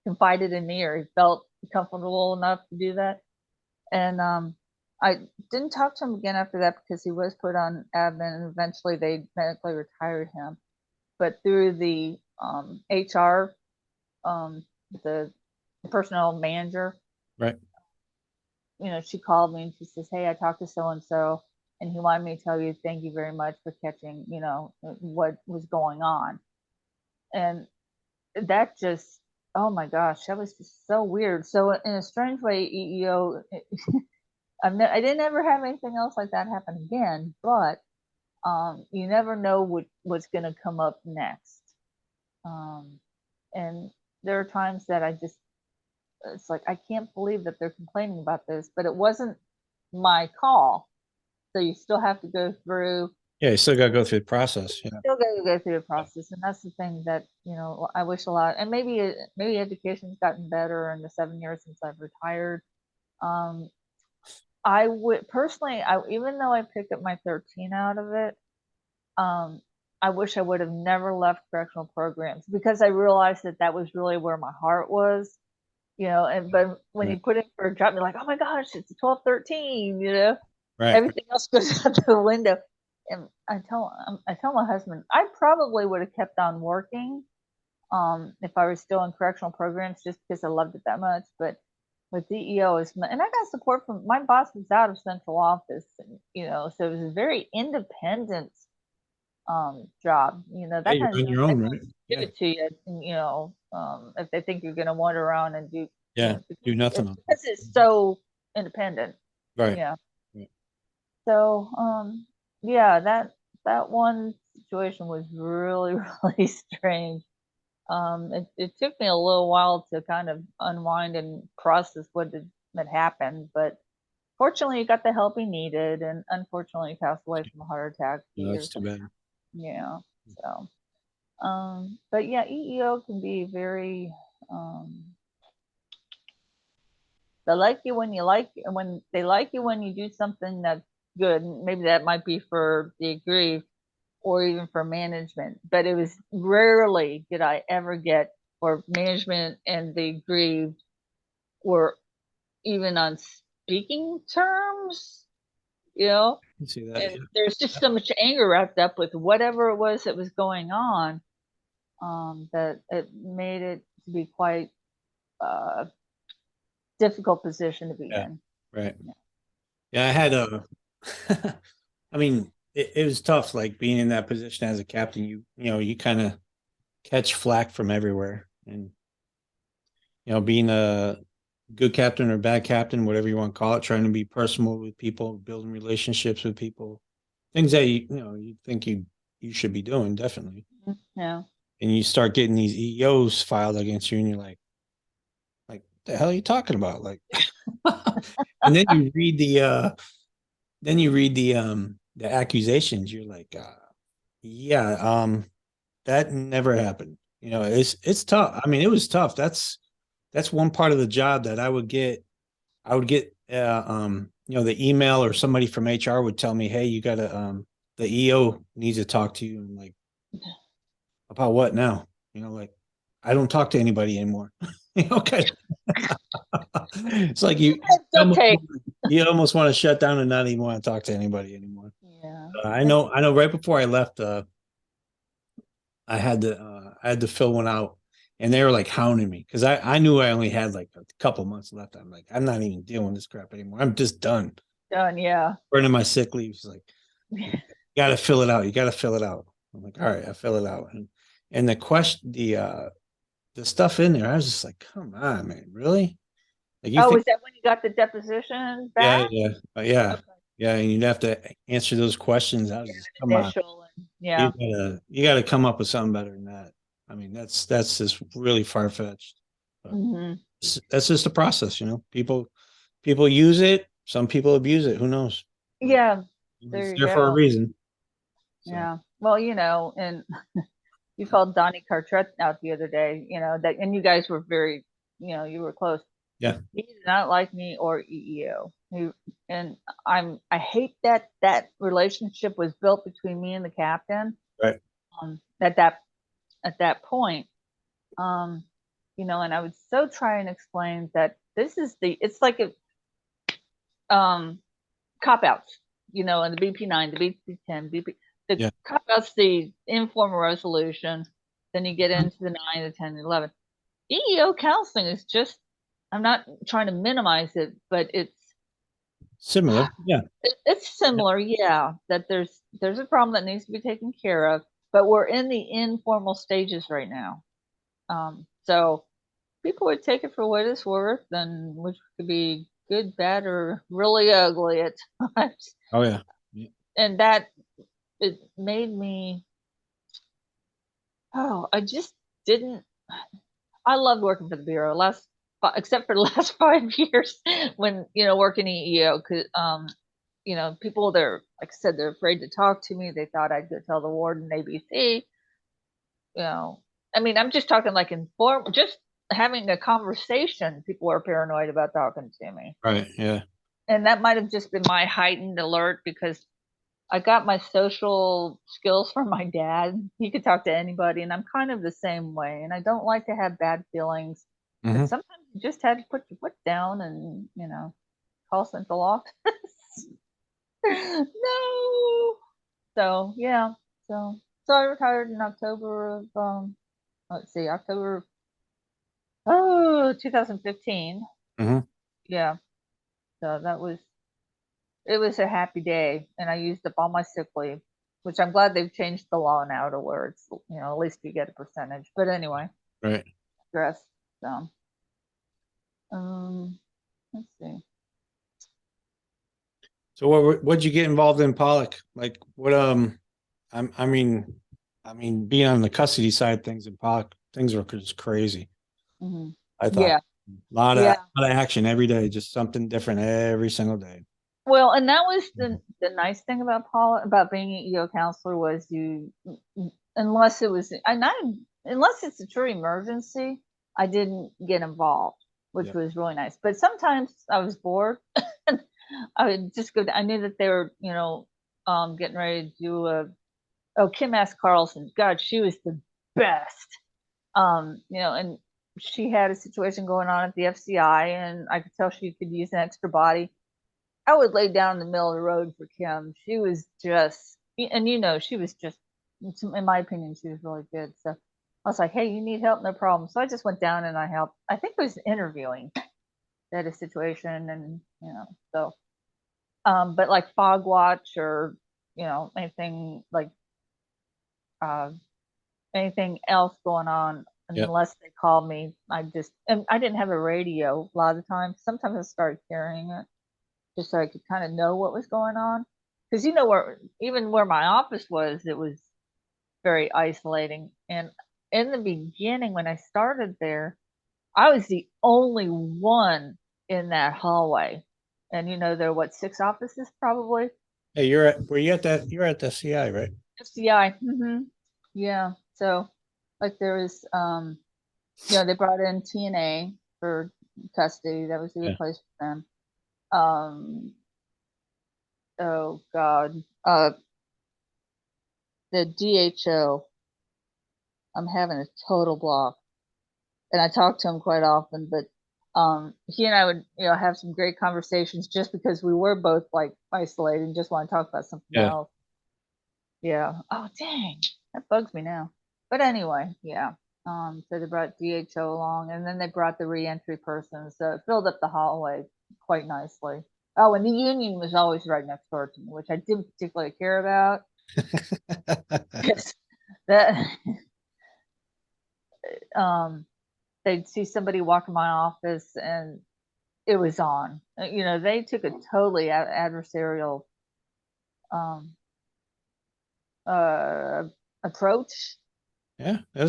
[SPEAKER 2] confided in me, or he felt comfortable enough to do that. And I didn't talk to him again after that because he was put on admin, and eventually they medically retired him. But through the HR, the personnel manager,
[SPEAKER 1] right.
[SPEAKER 2] she called me and she says, "Hey, I talked to so and so, and he wanted me to tell you thank you very much for catching, what was going on." And that just, oh my gosh, that was just so weird. So in a strange way, EEO, I didn't ever have anything else like that happen again, but you never know what's going to come up next. Um, and there are times that it's like, I can't believe that they're complaining about this, but it wasn't my call. So you still have to go through,
[SPEAKER 1] Yeah, you still got to go through the process. Yeah.
[SPEAKER 2] still got to go through the process. And that's the thing that, I wish a lot, and maybe education's gotten better in the 7 years since I've retired. Um, I would personally, even though I picked up my 13 out of it, um, I wish I would have never left correctional programs, because I realized that that was really where my heart was, and but when you
[SPEAKER 1] Right.
[SPEAKER 2] put in for a job, you're like, oh my gosh, it's a 12, 13,
[SPEAKER 1] Right.
[SPEAKER 2] everything else goes out the window. And I tell my husband, I probably would have kept on working, if I was still in correctional programs, just because I loved it that much. But with DEO and I got support from my boss was out of central office, and, so it was a very independent job.
[SPEAKER 1] Yeah,
[SPEAKER 2] That
[SPEAKER 1] you're
[SPEAKER 2] kind of
[SPEAKER 1] on
[SPEAKER 2] job
[SPEAKER 1] your
[SPEAKER 2] they
[SPEAKER 1] own,
[SPEAKER 2] don't
[SPEAKER 1] right?
[SPEAKER 2] give
[SPEAKER 1] Yeah.
[SPEAKER 2] it to you, if they think you're going to wander around and do,
[SPEAKER 1] Yeah.
[SPEAKER 2] because
[SPEAKER 1] Do nothing.
[SPEAKER 2] it's so independent.
[SPEAKER 1] Right.
[SPEAKER 2] Yeah.
[SPEAKER 1] Right.
[SPEAKER 2] So, yeah, that one situation was really, really strange. It took me a little while to kind of unwind and process had happened, but fortunately, he got the help he needed, and unfortunately, he passed away from a heart attack a few
[SPEAKER 1] No, that's
[SPEAKER 2] years
[SPEAKER 1] too
[SPEAKER 2] ago.
[SPEAKER 1] bad.
[SPEAKER 2] Yeah. So, but yeah, EEO can be very, they like you when when they like you when you do something that's good. Maybe that might be for the aggrieved or even for management, but it was rarely did I ever get where management and the aggrieved were even on speaking terms. you know,
[SPEAKER 1] You see that?
[SPEAKER 2] and
[SPEAKER 1] Yeah.
[SPEAKER 2] there's just so much anger wrapped up with whatever it was that was going on, that it made it to be quite a difficult position to be
[SPEAKER 1] Yeah.
[SPEAKER 2] in.
[SPEAKER 1] Right.
[SPEAKER 2] Yeah.
[SPEAKER 1] Yeah. I had a, I mean, it was tough, like being in that position as a captain. You kind of catch flack from everywhere. And, being a good captain or bad captain, whatever you want to call it, trying to be personal with people, building relationships with people, things that you think you should be doing, definitely.
[SPEAKER 2] Yeah.
[SPEAKER 1] And you start getting these EOs filed against you, and you're like, the hell are you talking about? Like, and then you read the accusations. You're like, yeah, that never happened. It's tough. I mean, it was tough. That's one part of the job that I would get the email, or somebody from HR would tell me, hey, you gotta the EO needs to talk to you. And like, about what now? Like, I don't talk to anybody anymore. Okay. It's like
[SPEAKER 2] Duct tape.
[SPEAKER 1] you almost want to shut down and not even want to talk to anybody anymore.
[SPEAKER 2] Yeah.
[SPEAKER 1] I know right before I left, I had to fill one out, and they were like hounding me because I knew I only had like a couple months left. I'm like, I'm not even dealing with this crap anymore. I'm just done.
[SPEAKER 2] Done. Yeah.
[SPEAKER 1] Burning my sick leave. She's like, you gotta fill it out. You gotta fill it out. I'm like, all right, I fill it out. And the stuff in there, I was just like, come on, man, really? Like, you
[SPEAKER 2] Oh,
[SPEAKER 1] think,
[SPEAKER 2] was that when you got the deposition
[SPEAKER 1] yeah,
[SPEAKER 2] back?
[SPEAKER 1] yeah, yeah,
[SPEAKER 2] Okay.
[SPEAKER 1] yeah, and you'd have to answer those questions. I was just,
[SPEAKER 2] Yeah,
[SPEAKER 1] come
[SPEAKER 2] an
[SPEAKER 1] on,
[SPEAKER 2] initial and
[SPEAKER 1] you
[SPEAKER 2] yeah.
[SPEAKER 1] gotta you gotta come up with something better than that. I mean, that's just really far fetched. But
[SPEAKER 2] Hmm.
[SPEAKER 1] that's just the process, People use it. Some people abuse it. Who knows? But
[SPEAKER 2] Yeah. There
[SPEAKER 1] it's
[SPEAKER 2] you
[SPEAKER 1] there for a
[SPEAKER 2] go.
[SPEAKER 1] reason. So
[SPEAKER 2] Yeah. Well, and you called Donnie Cartret out the other day, that, and you guys were very, you were close.
[SPEAKER 1] yeah,
[SPEAKER 2] He did not like me or EEO. And I hate that relationship was built between me and the captain.
[SPEAKER 1] right.
[SPEAKER 2] At that point, and I would so try and explain that it's like a um cop outs, and the BP9, the BP10, the
[SPEAKER 1] Yeah.
[SPEAKER 2] cop outs, the informal resolution. Then you get
[SPEAKER 1] Mhm.
[SPEAKER 2] into the 9, the 10, the 11. EEO counseling is just, I'm not trying to minimize it, but
[SPEAKER 1] Similar. Yeah.
[SPEAKER 2] it's
[SPEAKER 1] Yeah.
[SPEAKER 2] similar, yeah, that there's a problem that needs to be taken care of, but we're in the informal stages right now. So people would take it for what it's worth, and which could be good, bad, or really ugly at times.
[SPEAKER 1] Oh yeah. Yeah.
[SPEAKER 2] And that it made me, I just didn't. I loved working for the bureau except for the last 5 years when working EEO, because people, they're, like I said, they're afraid to talk to me. They thought I'd go tell the warden ABC. You know, I mean, I'm just talking like just having a conversation. People are paranoid about talking to me,
[SPEAKER 1] Right. Yeah.
[SPEAKER 2] and that might have just been my heightened alert because I got my social skills from my dad. He could talk to anybody, and I'm kind of the same way. And I don't like to have bad feelings, but
[SPEAKER 1] Hmm.
[SPEAKER 2] sometimes you just had to put your foot down and call central office. No. So yeah. So I retired in October of let's see, October 2015.
[SPEAKER 1] Hmm.
[SPEAKER 2] Yeah. So it was a happy day, and I used up all my sick leave, which I'm glad they've changed the law now to where it's, at least you get a percentage. But anyway,
[SPEAKER 1] Right.
[SPEAKER 2] stress. So um let's see.
[SPEAKER 1] So what'd you get involved in, Pollock? Like what? I mean, being on the custody side of things in Pollock, things were just crazy.
[SPEAKER 2] Hmm.
[SPEAKER 1] I thought
[SPEAKER 2] Yeah.
[SPEAKER 1] a lot of
[SPEAKER 2] Yeah.
[SPEAKER 1] lot of action every day, just something different every single day.
[SPEAKER 2] Well, and that was the nice thing about Paula, about being an EO counselor, was unless it was I not unless it's a true emergency, I didn't get involved, which
[SPEAKER 1] Yeah.
[SPEAKER 2] was really nice. But sometimes I was bored. I would just go. I knew that they were, getting ready to do a. Oh, Kim S. Carlson. God, she was the best. And she had a situation going on at the FCI, and I could tell she could use an extra body. I would lay down in the middle of the road for Kim. She was just, and she was just, in my opinion, she was really good. So I was like, hey, you need help? No problem. So I just went down and I helped. I think it was interviewing that a situation, and so but like fog watch or anything like uh anything else going on,
[SPEAKER 1] Yeah.
[SPEAKER 2] unless they called me, and I didn't have a radio a lot of the time. Sometimes I started carrying it just so I could kind of know what was going on. Because where my office was, it was very isolating. And in the beginning, when I started there, I was the only one in that hallway. And there are what, 6 offices probably?
[SPEAKER 1] Hey, were you at that? You're at the CI, right?
[SPEAKER 2] FCI. Yeah. So like there was they brought in TNA for custody. That was a
[SPEAKER 1] Yeah.
[SPEAKER 2] good place for them. Oh God. The DHO. I'm having a total block. And I talk to him quite often, but he and I would, have some great conversations just because we were both like isolated and just want to talk about something
[SPEAKER 1] Yeah.
[SPEAKER 2] else. Yeah. Oh dang. That bugs me now. But anyway, yeah. So they brought DHO along, and then they brought the reentry person, so it filled up the hallway quite nicely. Oh, and the union was always right next door to me, which I didn't particularly care about. Because that um they'd see somebody walk in my office and it was on. They took a totally adversarial um uh approach.
[SPEAKER 1] Yeah. That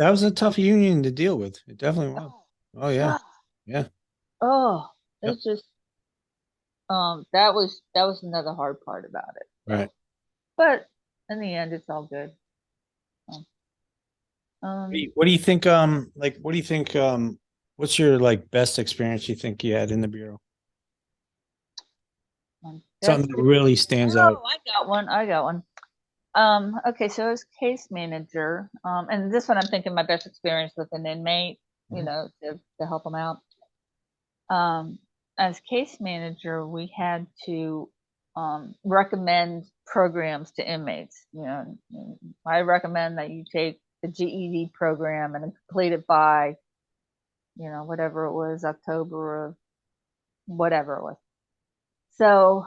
[SPEAKER 1] was a tough union to deal with. It definitely was.
[SPEAKER 2] Oh
[SPEAKER 1] Oh yeah.
[SPEAKER 2] God.
[SPEAKER 1] Yeah.
[SPEAKER 2] Oh,
[SPEAKER 1] Yep.
[SPEAKER 2] it's just that was another hard part about it.
[SPEAKER 1] Right.
[SPEAKER 2] So, but in the end, it's all good. So, um,
[SPEAKER 1] What do you think? Like, what do you think? What's your like best experience you think you had in the bureau?
[SPEAKER 2] that's
[SPEAKER 1] Something that really stands out.
[SPEAKER 2] oh, I got one. I got one. Okay, so as case manager, and this one I'm thinking my best experience with an inmate,
[SPEAKER 1] Mhm.
[SPEAKER 2] to help them out. Um, as case manager, we had to recommend programs to inmates. I recommend that you take the GED program and complete it by, whatever it was, October of whatever it was. So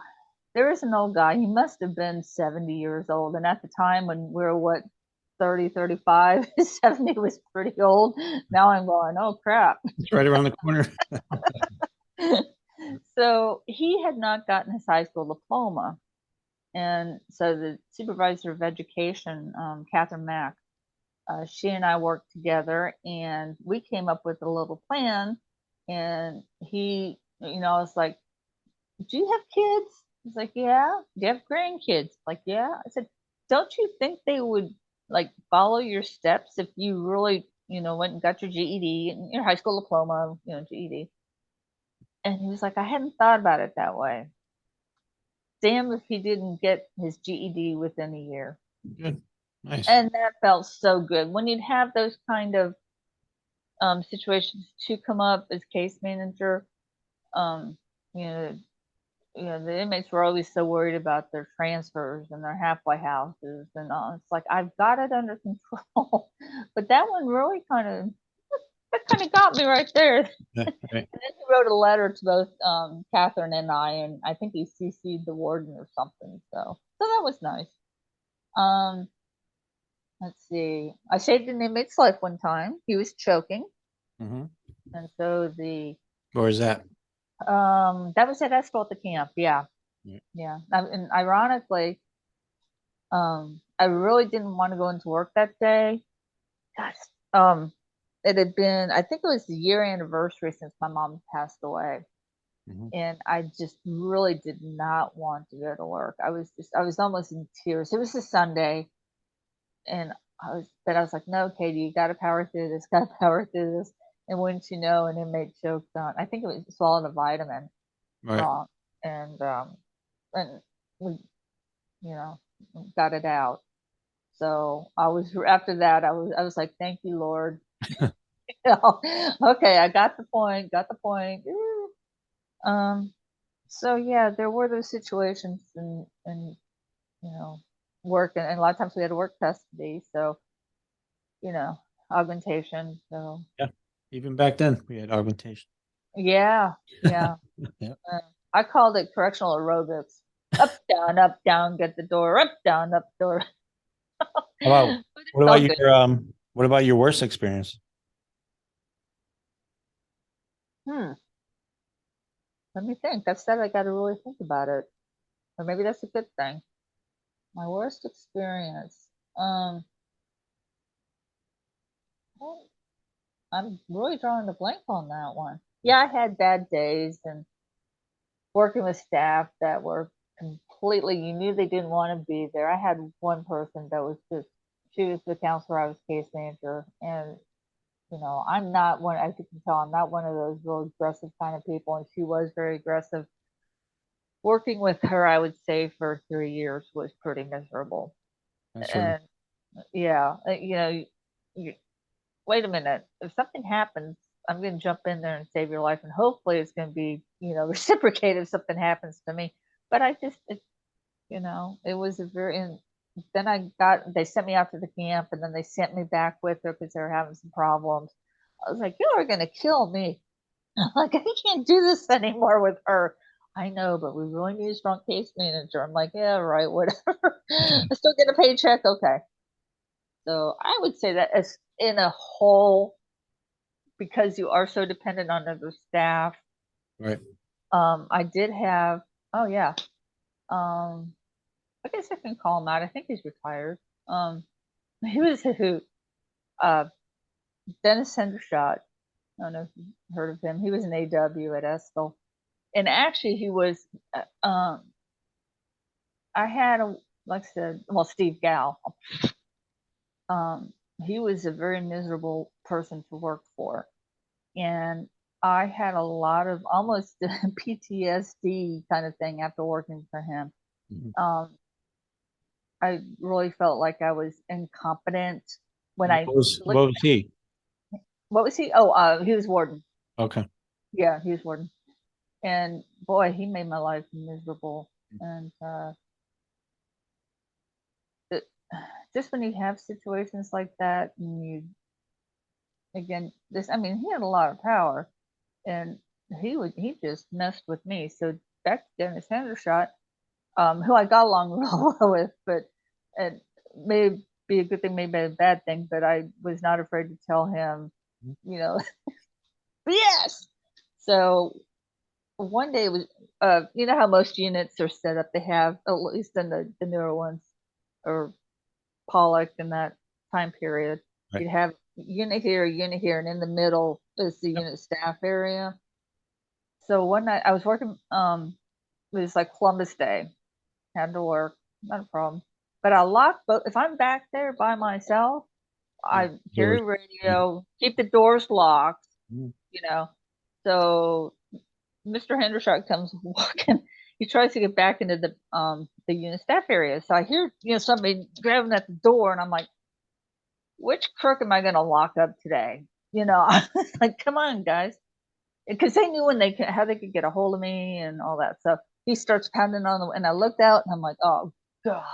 [SPEAKER 2] there was an old guy. He must have been 70 years old. And at the time when we were, what, 30, 35, 70 was pretty old. Now I'm going, oh crap.
[SPEAKER 1] It's right around the corner.
[SPEAKER 2] So he had not gotten his high school diploma. And so the supervisor of education, Catherine Mack, she and I worked together and we came up with a little plan. And I was like, do you have kids? He's like, yeah. Do you have grandkids? Like, yeah. I said, don't you think they would like follow your steps if you really, went and got your GED and your high school diploma, GED? And he was like, I hadn't thought about it that way. Damn if he didn't get his GED within a year.
[SPEAKER 1] Good. Nice.
[SPEAKER 2] And that felt so good. When you'd have those kind of situations to come up as case manager, um, you know, the inmates were always so worried about their transfers and their halfway houses and all. It's like I've got it under control, but that one really kind of got me right there.
[SPEAKER 1] Yeah, right.
[SPEAKER 2] And then he wrote a letter to both Catherine and I think he CC'd the warden or something. So that was nice. Um, let's see. I saved an inmate's life one time. He was choking,
[SPEAKER 1] Hmm.
[SPEAKER 2] and so the
[SPEAKER 1] Or is that?
[SPEAKER 2] that was at Escalante camp. Yeah,
[SPEAKER 1] Yeah.
[SPEAKER 2] yeah. And ironically, I really didn't want to go into work that day. Gosh, it had been, I think it was the year anniversary since my mom passed away.
[SPEAKER 1] Mhm.
[SPEAKER 2] And I just really did not want to go to work. I was almost in tears. It was a Sunday, and I was like, no, Katie, you got to power through this, got to power through this. And wouldn't you know, an inmate choked on, I think it was swallowed a vitamin
[SPEAKER 1] Right.
[SPEAKER 2] wrong. And we, you know, got it out. So after that, I was like, thank you, Lord. Okay, I got the point, got the point. Um, So yeah, there were those situations and you know, work and a lot of times we had to work custody, so you know, augmentation. So
[SPEAKER 1] Yeah. Even back then, we had augmentation.
[SPEAKER 2] yeah, yeah.
[SPEAKER 1] Yeah.
[SPEAKER 2] Uh, I called it correctional aerobics. Up, down, get the door, up, down, up, door.
[SPEAKER 1] How about
[SPEAKER 2] But it
[SPEAKER 1] what about
[SPEAKER 2] felt good.
[SPEAKER 1] what about your worst experience?
[SPEAKER 2] Hmm. Let me think. That's that I got to really think about it. Or maybe that's a good thing. My worst experience. Well, I'm really drawing a blank on that one. Yeah, I had bad days and working with staff that were completely, you knew they didn't want to be there. I had one person that was just, she was the counselor, I was case manager. And, I'm not one, as you can tell, I'm not one of those real aggressive kind of people. And she was very aggressive. Working with her, I would say for 3 years was pretty miserable.
[SPEAKER 1] That's right.
[SPEAKER 2] And yeah, you, wait a minute, if something happens, I'm going to jump in there and save your life. And hopefully it's going to be, reciprocated if something happens to me. But it was a very, and then they sent me out to the camp and then they sent me back with her because they were having some problems. I was like, you are going to kill me. Like, I can't do this anymore with her. I know, but we really need a strong case manager. I'm like, yeah, right, whatever. I still get a paycheck. Okay. So I would say that as in a whole, because you are so dependent on other staff.
[SPEAKER 1] Right.
[SPEAKER 2] I did have, oh yeah, um, I guess I can call him out. I think he's retired. He was a hoot. Uh, Dennis Hendershot. I don't know if you've heard of him. He was an AW at Estill, and actually he was. I had a, like I said, well, Steve Gal. Um, he was a very miserable person to work for, and I had a lot of almost PTSD kind of thing after working for him.
[SPEAKER 1] Mhm.
[SPEAKER 2] Um, I really felt like I was incompetent when I
[SPEAKER 1] What
[SPEAKER 2] looked.
[SPEAKER 1] was he?
[SPEAKER 2] What was he? Oh, he was warden.
[SPEAKER 1] Okay.
[SPEAKER 2] Yeah, he was warden. And boy, he made my life miserable. And it, just when you have situations like that, and you again, I mean, he had a lot of power, and he just messed with me. So back to Dennis Hendershot, who I got along real well with, but it may be a good thing, maybe a bad thing, but I was not afraid to tell him, you know, yes. So one day it was, you know how most units are set up, they have, at least in the newer ones, or Pollock in that time period,
[SPEAKER 1] Right.
[SPEAKER 2] you'd have unit here, and in the middle is the
[SPEAKER 1] Yep.
[SPEAKER 2] unit staff area. So one night I was working, it was like Columbus Day, had to work, not a problem. But I lock both. If I'm back there by myself,
[SPEAKER 1] Yeah.
[SPEAKER 2] I carry
[SPEAKER 1] Doors.
[SPEAKER 2] radio, keep the doors locked,
[SPEAKER 1] Mhm.
[SPEAKER 2] you know. So Mr. Hendershot comes walking. He tries to get back into the unit staff area. So I hear somebody grabbing at the door, and I'm like, which crook am I going to lock up today? I was like, come on, guys, because they knew when how they could get a hold of me and all that. So he starts pounding on the, and I looked out, and I'm like, oh god.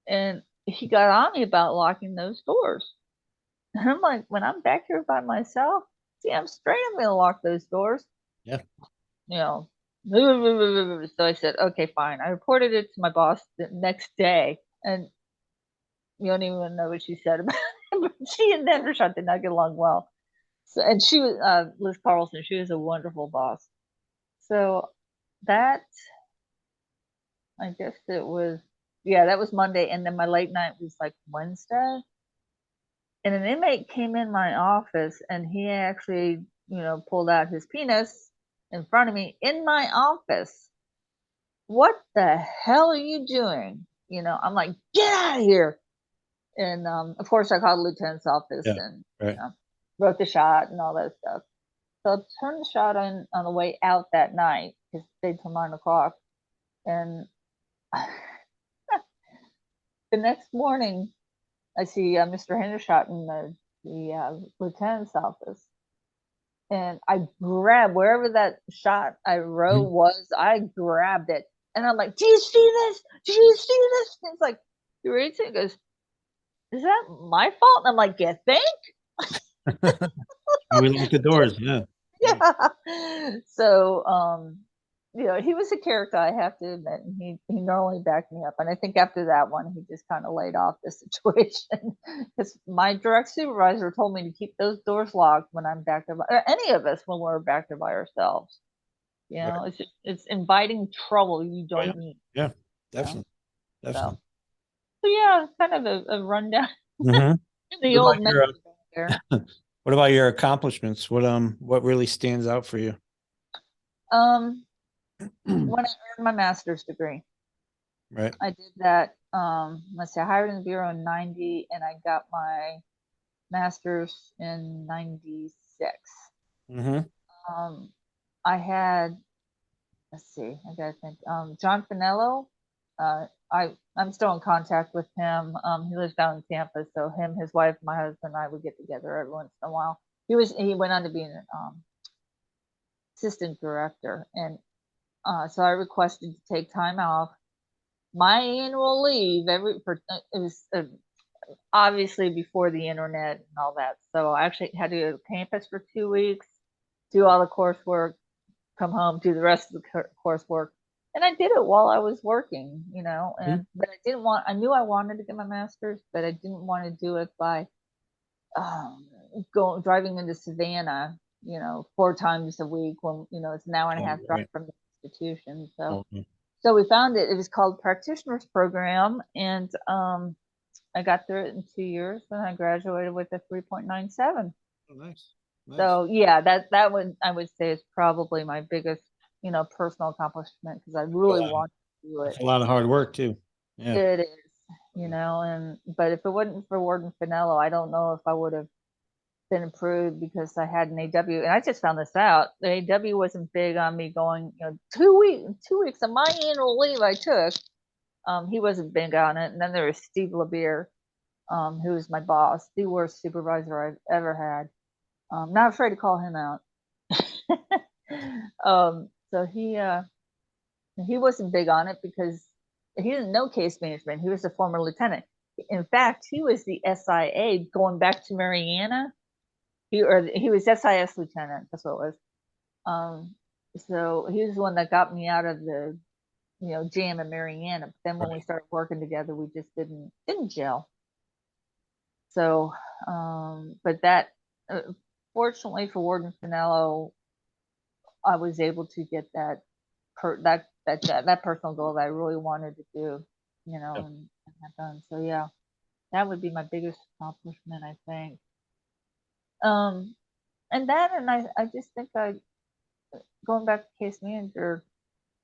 [SPEAKER 2] And he got on me about locking those doors. And I'm like, when I'm back here by myself, damn straight I'm gonna lock those doors.
[SPEAKER 1] Yeah.
[SPEAKER 2] You know. So I said, okay, fine. I reported it to my boss the next day, and you don't even know what she said about it. But she and Dendershot did not get along well. So, and she was Liz Carlson. She was a wonderful boss. So that, I guess it was, yeah, that was Monday, and then my late night was like Wednesday. And an inmate came in my office and he actually, pulled out his penis in front of me in my office. What the hell are you doing? I'm like, get out of here. And of course, I called the lieutenant's office
[SPEAKER 1] Yeah.
[SPEAKER 2] and
[SPEAKER 1] Right.
[SPEAKER 2] wrote the shot and all that stuff. So I turned the shot on the way out that night because they till 9 o'clock. And the next morning, I see Mr. Hendershot in the lieutenant's office. and I grabbed wherever that shot I wrote
[SPEAKER 1] Mhm.
[SPEAKER 2] was, I grabbed it. And I'm like, do you see this? Do you see this? And it's like, you read it? He goes, is that my fault? And I'm like, you think?
[SPEAKER 1] We lock the doors. Yeah. Yeah.
[SPEAKER 2] Yeah. So, he was a character, I have to admit, and he normally backed me up. And I think after that one, he just kind of laid off the situation because my direct supervisor told me to keep those doors locked when I'm back there, or any of us when we're back there by ourselves.
[SPEAKER 1] Right.
[SPEAKER 2] It's inviting trouble you
[SPEAKER 1] Oh, yeah.
[SPEAKER 2] don't need.
[SPEAKER 1] Yeah.
[SPEAKER 2] You know?
[SPEAKER 1] Definitely.
[SPEAKER 2] So,
[SPEAKER 1] Definitely.
[SPEAKER 2] so yeah, kind of a rundown
[SPEAKER 1] Hmm.
[SPEAKER 2] in the
[SPEAKER 1] What about
[SPEAKER 2] old
[SPEAKER 1] your
[SPEAKER 2] memory bank there.
[SPEAKER 1] what about your accomplishments? What really stands out for you?
[SPEAKER 2] Um, when I earned my master's degree.
[SPEAKER 1] Right.
[SPEAKER 2] I did that. Let's see, I hired in the bureau in 90 and I got my master's in 96.
[SPEAKER 1] Hmm.
[SPEAKER 2] Um, I had, let's see, I gotta think, John Finello. I'm still in contact with him. He lives down in Tampa, so him, his wife, my husband, and I would get together every once in a while. He went on to be an assistant director, and so I requested to take time off my annual leave it was obviously before the internet and all that. So I actually had to go to campus for 2 weeks, do all the coursework, come home, do the rest of the coursework. And I did it while I was working,
[SPEAKER 1] Hmm.
[SPEAKER 2] but I knew I wanted to get my master's, but I didn't want to do it by driving into Savannah, 4 times a week when, it's an hour and a half drive
[SPEAKER 1] Right.
[SPEAKER 2] from the institution. So,
[SPEAKER 1] Oh, yeah.
[SPEAKER 2] so we found it. It was called Practitioners Program. And I got through it in 2 years and I graduated with a 3.97.
[SPEAKER 1] Oh, nice. Nice.
[SPEAKER 2] So yeah, that would I would say is probably my biggest, personal accomplishment because I really
[SPEAKER 1] Well,
[SPEAKER 2] want to do it.
[SPEAKER 1] that's a lot of hard work too. Yeah.
[SPEAKER 2] It is, and but if it wasn't for Warden Finello, I don't know if I would have been approved because I had an AW, and I just found this out. The AW wasn't big on me going, 2 weeks of my annual leave I took. He wasn't big on it, and then there was Steve LeBeer, who was my boss, the worst supervisor I've ever had. Not afraid to call him out. So he wasn't big on it because he didn't know case management. He was a former lieutenant. In fact, he was the SIA going back to Mariana. He was SIS lieutenant. That's what it was. Um, so he was the one that got me out of the jam in Mariana. But then when we
[SPEAKER 1] Right.
[SPEAKER 2] started working together, we just didn't gel. So, but that fortunately for Warden Finello, I was able to get that personal goal that I really wanted to do,
[SPEAKER 1] Yeah.
[SPEAKER 2] and have done. So yeah, that would be my biggest accomplishment, I think. Um, and I just think going back to case manager,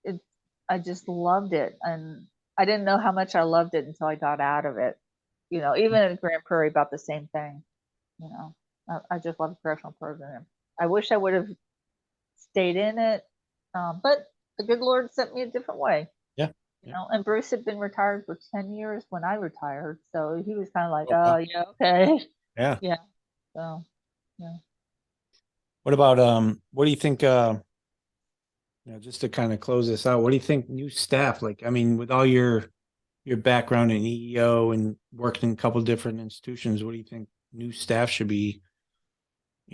[SPEAKER 2] it, I just loved it, and I didn't know how much I loved it until I got out of it. Even in Grand Prairie, about the same thing. You know, I just love the correctional program. I wish I would have stayed in it, but the good Lord sent me a different way.
[SPEAKER 1] Yeah. Yeah.
[SPEAKER 2] And Bruce had been retired for 10 years when I retired, so he was kind of like,
[SPEAKER 1] Oh,
[SPEAKER 2] oh
[SPEAKER 1] wow.
[SPEAKER 2] yeah, okay.
[SPEAKER 1] Yeah.
[SPEAKER 2] Yeah, so yeah.
[SPEAKER 1] What about what do you think just to kind of close this out, what do you think new staff like? I mean, with all your background in EEO and working in a couple different institutions, what do you think new staff should be,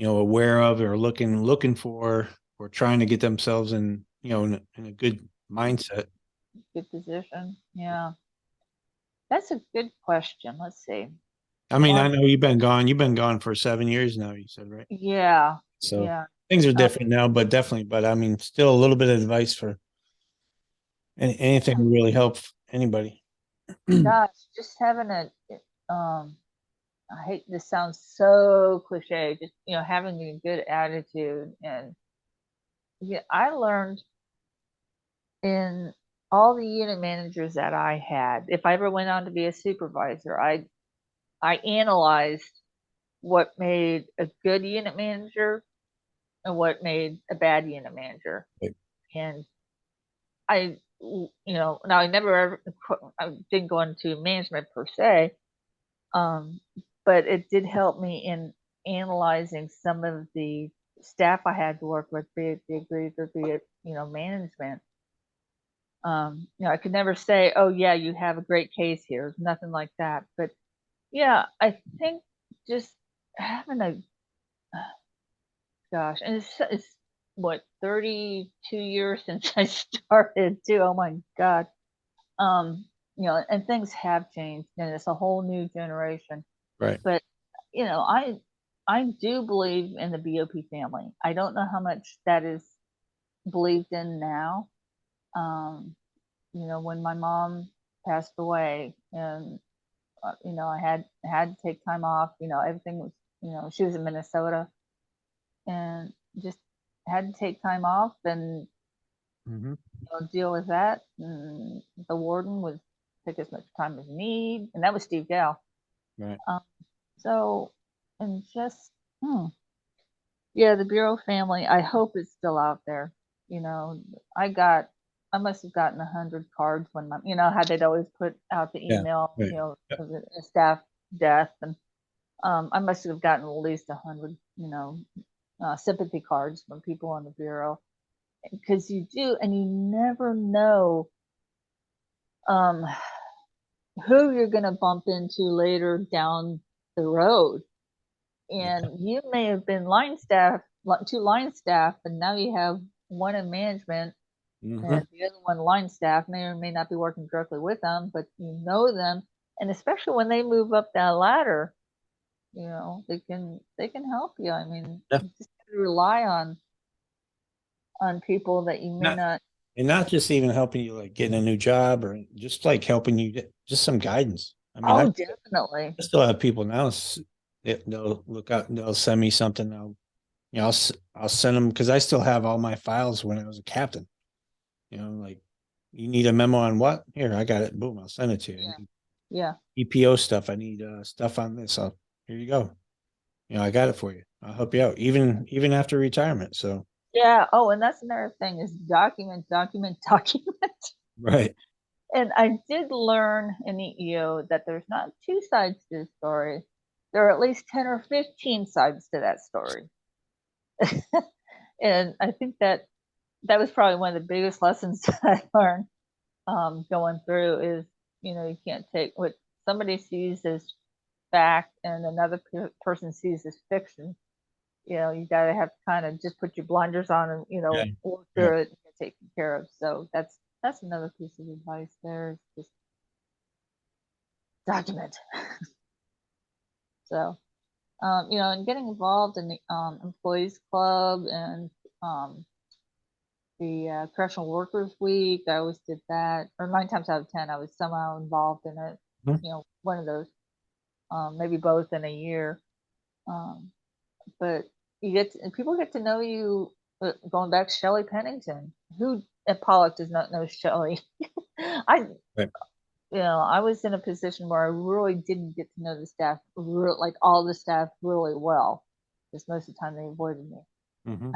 [SPEAKER 1] aware of or looking for or trying to get themselves in, in a good mindset?
[SPEAKER 2] Good position. Yeah, that's a good question. Let's see.
[SPEAKER 1] I mean, I
[SPEAKER 2] Well,
[SPEAKER 1] know you've been gone for 7 years now, you said, right?
[SPEAKER 2] yeah,
[SPEAKER 1] So
[SPEAKER 2] yeah.
[SPEAKER 1] things are
[SPEAKER 2] Uh,
[SPEAKER 1] different now, but definitely, but I mean, still a little bit of advice for anything to really help anybody.
[SPEAKER 2] gosh, just having um, I hate this sounds so cliche. Just having a good attitude, and yeah, I learned in all the unit managers that I had, if I ever went on to be a supervisor, I analyzed what made a good unit manager and what made a bad unit manager. And now I never ever, I didn't go into management per se, um, but it did help me in analyzing some of the staff I had to work with, be it the agreed or be it, management. I could never say, oh yeah, you have a great case here, nothing like that. But yeah, I think just having a gosh, and it's what 32 years since I started too. Oh my God. And things have changed and it's a whole new generation.
[SPEAKER 1] Right.
[SPEAKER 2] But I do believe in the BOP family. I don't know how much that is believed in now. Um, when my mom passed away and I had to take time off, everything was, she was in Minnesota and just had to take time off and
[SPEAKER 1] Hmm.
[SPEAKER 2] deal with that. And the warden would take as much time as you need, and that was Steve Gal.
[SPEAKER 1] Right.
[SPEAKER 2] Um, so, and just, yeah, the Bureau family. I hope it's still out there. You know, I got, I must have gotten 100 cards when my, how they'd always put out the
[SPEAKER 1] Yeah.
[SPEAKER 2] email,
[SPEAKER 1] Right. Yeah.
[SPEAKER 2] of a staff death, and I must have gotten at least 100, sympathy cards from people on the Bureau because you do, and you never know um, who you're going to bump into later down the road.
[SPEAKER 1] Yeah.
[SPEAKER 2] And you may have been line staff, two line staff, and now you have one in management,
[SPEAKER 1] Hmm.
[SPEAKER 2] and the other one line staff may or may not be working directly with them, but you know them, and especially when they move up that ladder, they can help you. I mean,
[SPEAKER 1] Yeah.
[SPEAKER 2] you just have to rely on people that you may
[SPEAKER 1] Not
[SPEAKER 2] not.
[SPEAKER 1] and not just even helping you like getting a new job or just like helping you get just some guidance. I mean,
[SPEAKER 2] Oh, definitely.
[SPEAKER 1] I still have people now. They'll look out. They'll send me something. I'll send them because I still have all my files when I was a captain. Like you need a memo on what? Here, I got it. Boom, I'll send it to you. I
[SPEAKER 2] Yeah,
[SPEAKER 1] need
[SPEAKER 2] yeah,
[SPEAKER 1] EPO stuff. I need stuff on this. Here you go. I got it for you. I'll help you out, even after retirement. So
[SPEAKER 2] yeah. Oh, and that's another thing is document, document, document.
[SPEAKER 1] right.
[SPEAKER 2] And I did learn in EEO that there's not two sides to the story. There are at least 10 or 15 sides to that story. And I think that was probably one of the biggest lessons that I learned going through is, you can't take what somebody sees as fact and another person sees as fiction. You got to have to kind of just put your blinders on and,
[SPEAKER 1] Yeah.
[SPEAKER 2] work
[SPEAKER 1] Yeah.
[SPEAKER 2] through it and get taken care of. So that's another piece of advice there is just document. So, and getting involved in the employees club and um, the correctional workers week, I always did that. Or 9 times out of 10, I was somehow involved in it.
[SPEAKER 1] Mhm.
[SPEAKER 2] One of those, maybe both in a year. Um, but people get to know you. Going back to Shelley Pennington, who at Pollock does not know Shelley? I
[SPEAKER 1] Right.
[SPEAKER 2] I was in a position where I really didn't get to know the staff, like all the staff, really well, because most of the time they avoided me.
[SPEAKER 1] Hmm.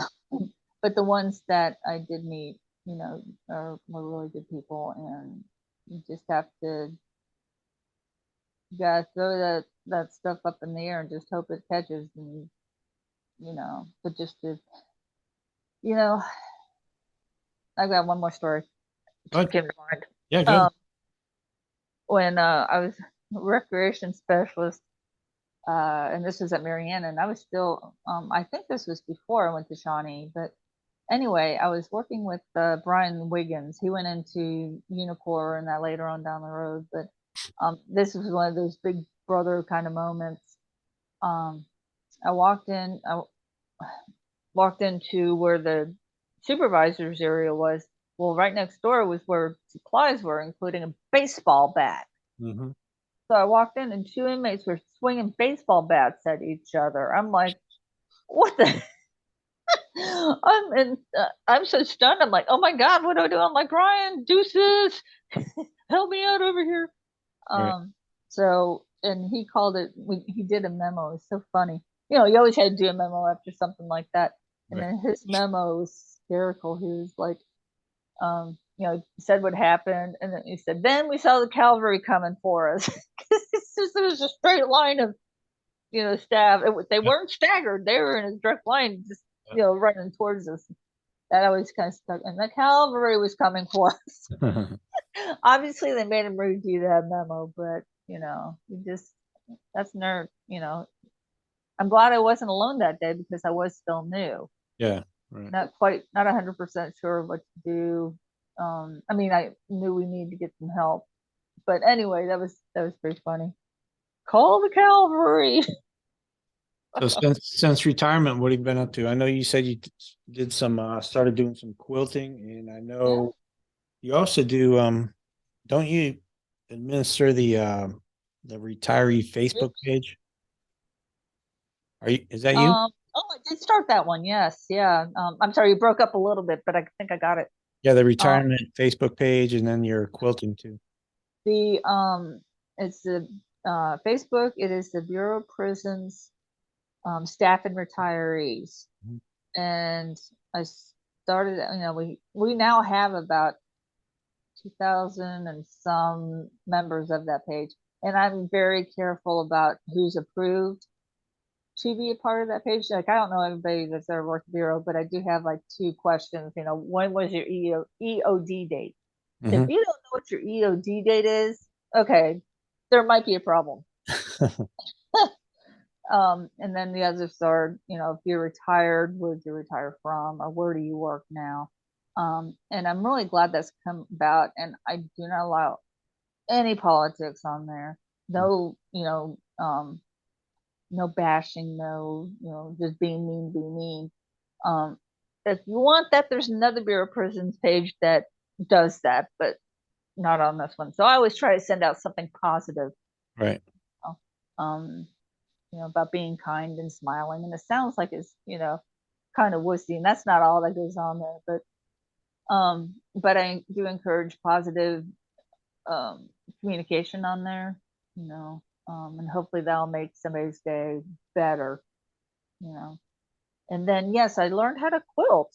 [SPEAKER 2] But the ones that I did meet, were really good people, and you just have to you gotta throw that stuff up in the air and just hope it catches, and but just to, you know, I've got one more story
[SPEAKER 1] Good.
[SPEAKER 2] came to mind.
[SPEAKER 1] Yeah.
[SPEAKER 2] Um,
[SPEAKER 1] Good.
[SPEAKER 2] when I was a recreation specialist. And this was at Mariana, and I was still, I think this was before I went to Shawnee, but anyway, I was working with Brian Wiggins. He went into Unicor and that later on down the road, but this was one of those big brother kind of moments. Um, I walked into where the supervisor's area was. Well, right next door was where supplies were, including a baseball bat.
[SPEAKER 1] Hmm.
[SPEAKER 2] So I walked in, and two inmates were swinging baseball bats at each other. I'm like, what the? I'm so stunned. I'm like, oh my god, what do I do? I'm like, Brian, deuces, help me out over here.
[SPEAKER 1] Right.
[SPEAKER 2] So and he called it. He did a memo. It's so funny. You always had to do a memo after something like that. And
[SPEAKER 1] Right.
[SPEAKER 2] then his memo was hysterical. He was like, said what happened, and then he said, then we saw the cavalry coming for us. It was a straight line of staff. They
[SPEAKER 1] Yeah.
[SPEAKER 2] weren't staggered. They were in a direct line, just running towards us. That always kind of stuck. And the cavalry was coming for us. Obviously, they made him redo that memo, but you just that's nerd. I'm glad I wasn't alone that day because I was still new.
[SPEAKER 1] Yeah. Right.
[SPEAKER 2] Not 100% sure what to do. I mean, I knew we needed to get some help, but anyway, that was pretty funny. Call the cavalry.
[SPEAKER 1] So since retirement, what have you been up to? I know you said you did some started doing some quilting, and I
[SPEAKER 2] Yeah.
[SPEAKER 1] know you also do don't you administer the retiree Facebook page? Is that you?
[SPEAKER 2] Oh, I did start that one. Yes, yeah. I'm sorry, you broke up a little bit, but I think I got it.
[SPEAKER 1] Yeah, the
[SPEAKER 2] Um,
[SPEAKER 1] retirement Facebook page, and then your quilting too.
[SPEAKER 2] the it's the Facebook. It is the Bureau of Prisons staff and retirees,
[SPEAKER 1] Mhm.
[SPEAKER 2] and I started. We now have about 2,000 and some members of that page, and I'm very careful about who's approved to be a part of that page. Like I don't know everybody that's ever worked bureau, but I do have like two questions. When was your EOD date? If
[SPEAKER 1] Mhm.
[SPEAKER 2] you don't know what your EOD date is, okay, there might be a problem. And then the others are, if you're retired, where did you retire from, or where do you work now? And I'm really glad that's come about. And I do not allow any politics on there. No, no bashing, no, just being mean, be mean. Um, if you want that, there's another Bureau of Prisons page that does that, but not on this one. So I always try to send out something positive,
[SPEAKER 1] Right.
[SPEAKER 2] um, about being kind and smiling. And it sounds like it's, kind of wussy, and that's not all that goes on there. But I do encourage positive communication on there, and hopefully that'll make somebody's day better, you know. And then yes, I learned how to quilt.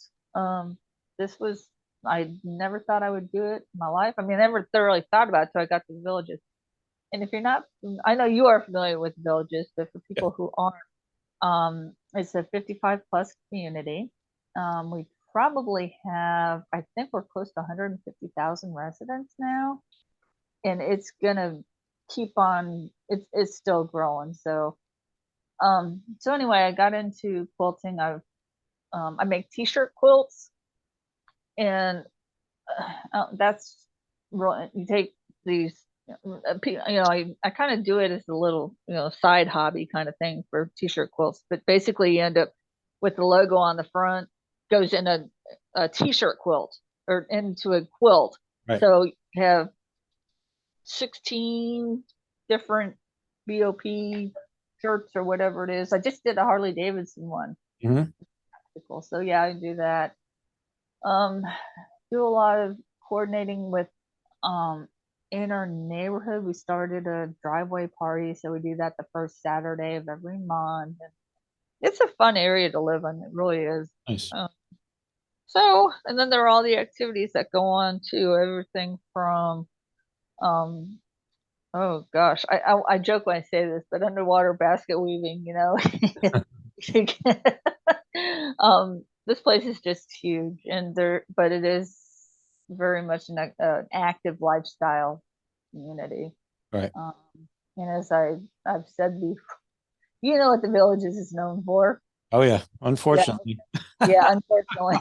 [SPEAKER 2] This was I never thought I would do it in my life. I mean, I never thoroughly thought about it until I got to the villages. And if you're not, I know you are familiar with villages, but for
[SPEAKER 1] Yeah.
[SPEAKER 2] people who aren't, it's a 55 plus community. We probably have, I think we're close to 150,000 residents now, and it's gonna keep on. It's still growing. So anyway, I got into quilting. I make t-shirt quilts, and that's real. You take these, I kind of do it as a little, side hobby kind of thing for t-shirt quilts. But basically, you end up with the logo on the front goes in a t-shirt quilt or into a quilt.
[SPEAKER 1] Right.
[SPEAKER 2] So you have 16 different BOP shirts or whatever it is. I just did a Harley Davidson one.
[SPEAKER 1] Mhm.
[SPEAKER 2] So yeah, I do that. Um, do a lot of coordinating with um in our neighborhood. We started a driveway party, so we do that the first Saturday of every month. And it's a fun area to live in. It really is.
[SPEAKER 1] Nice.
[SPEAKER 2] Um, and then there are all the activities that go on too. Everything from um oh gosh, I joke when I say this, but underwater basket weaving, this place is just huge, but it is very much an active lifestyle community.
[SPEAKER 1] Right.
[SPEAKER 2] Um, and as I've said before, you know what the Villages is known for.
[SPEAKER 1] Oh yeah.
[SPEAKER 2] Yeah,
[SPEAKER 1] Unfortunately.
[SPEAKER 2] yeah, unfortunately.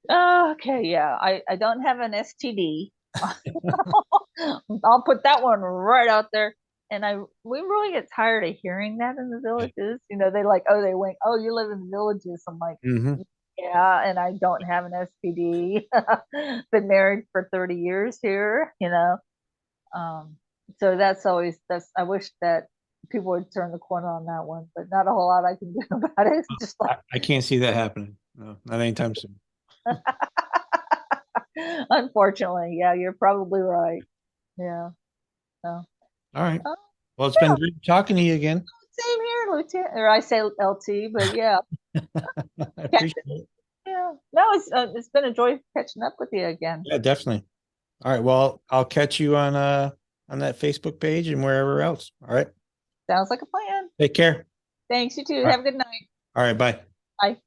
[SPEAKER 2] Okay, yeah, I don't have an STD. I'll put that one right out there. And we really get tired of hearing that in the villages. They like, oh, they wink, oh, you live in the villages. I'm like,
[SPEAKER 1] Hmm.
[SPEAKER 2] yeah, and I don't have an STD. Been married for 30 years here. Um, so that's I wish that people would turn the corner on that one, but not a whole lot I can do about it. It's just like
[SPEAKER 1] I can't see that happening. No, not anytime soon.
[SPEAKER 2] unfortunately, yeah, you're probably right. Yeah. So,
[SPEAKER 1] All right.
[SPEAKER 2] oh,
[SPEAKER 1] Well, it's been
[SPEAKER 2] yeah,
[SPEAKER 1] great talking to you again.
[SPEAKER 2] same here, Lieutenant, or I say LT, but yeah,
[SPEAKER 1] I
[SPEAKER 2] Captain.
[SPEAKER 1] appreciate it.
[SPEAKER 2] Yeah. No, it's been a joy catching up with you again.
[SPEAKER 1] Yeah, definitely. All right. Well, I'll catch you on that Facebook page and wherever else. All right.
[SPEAKER 2] Sounds like a plan.
[SPEAKER 1] Take care.
[SPEAKER 2] Thanks, you too.
[SPEAKER 1] All right.
[SPEAKER 2] Have a good night.
[SPEAKER 1] All right, bye.
[SPEAKER 2] Bye.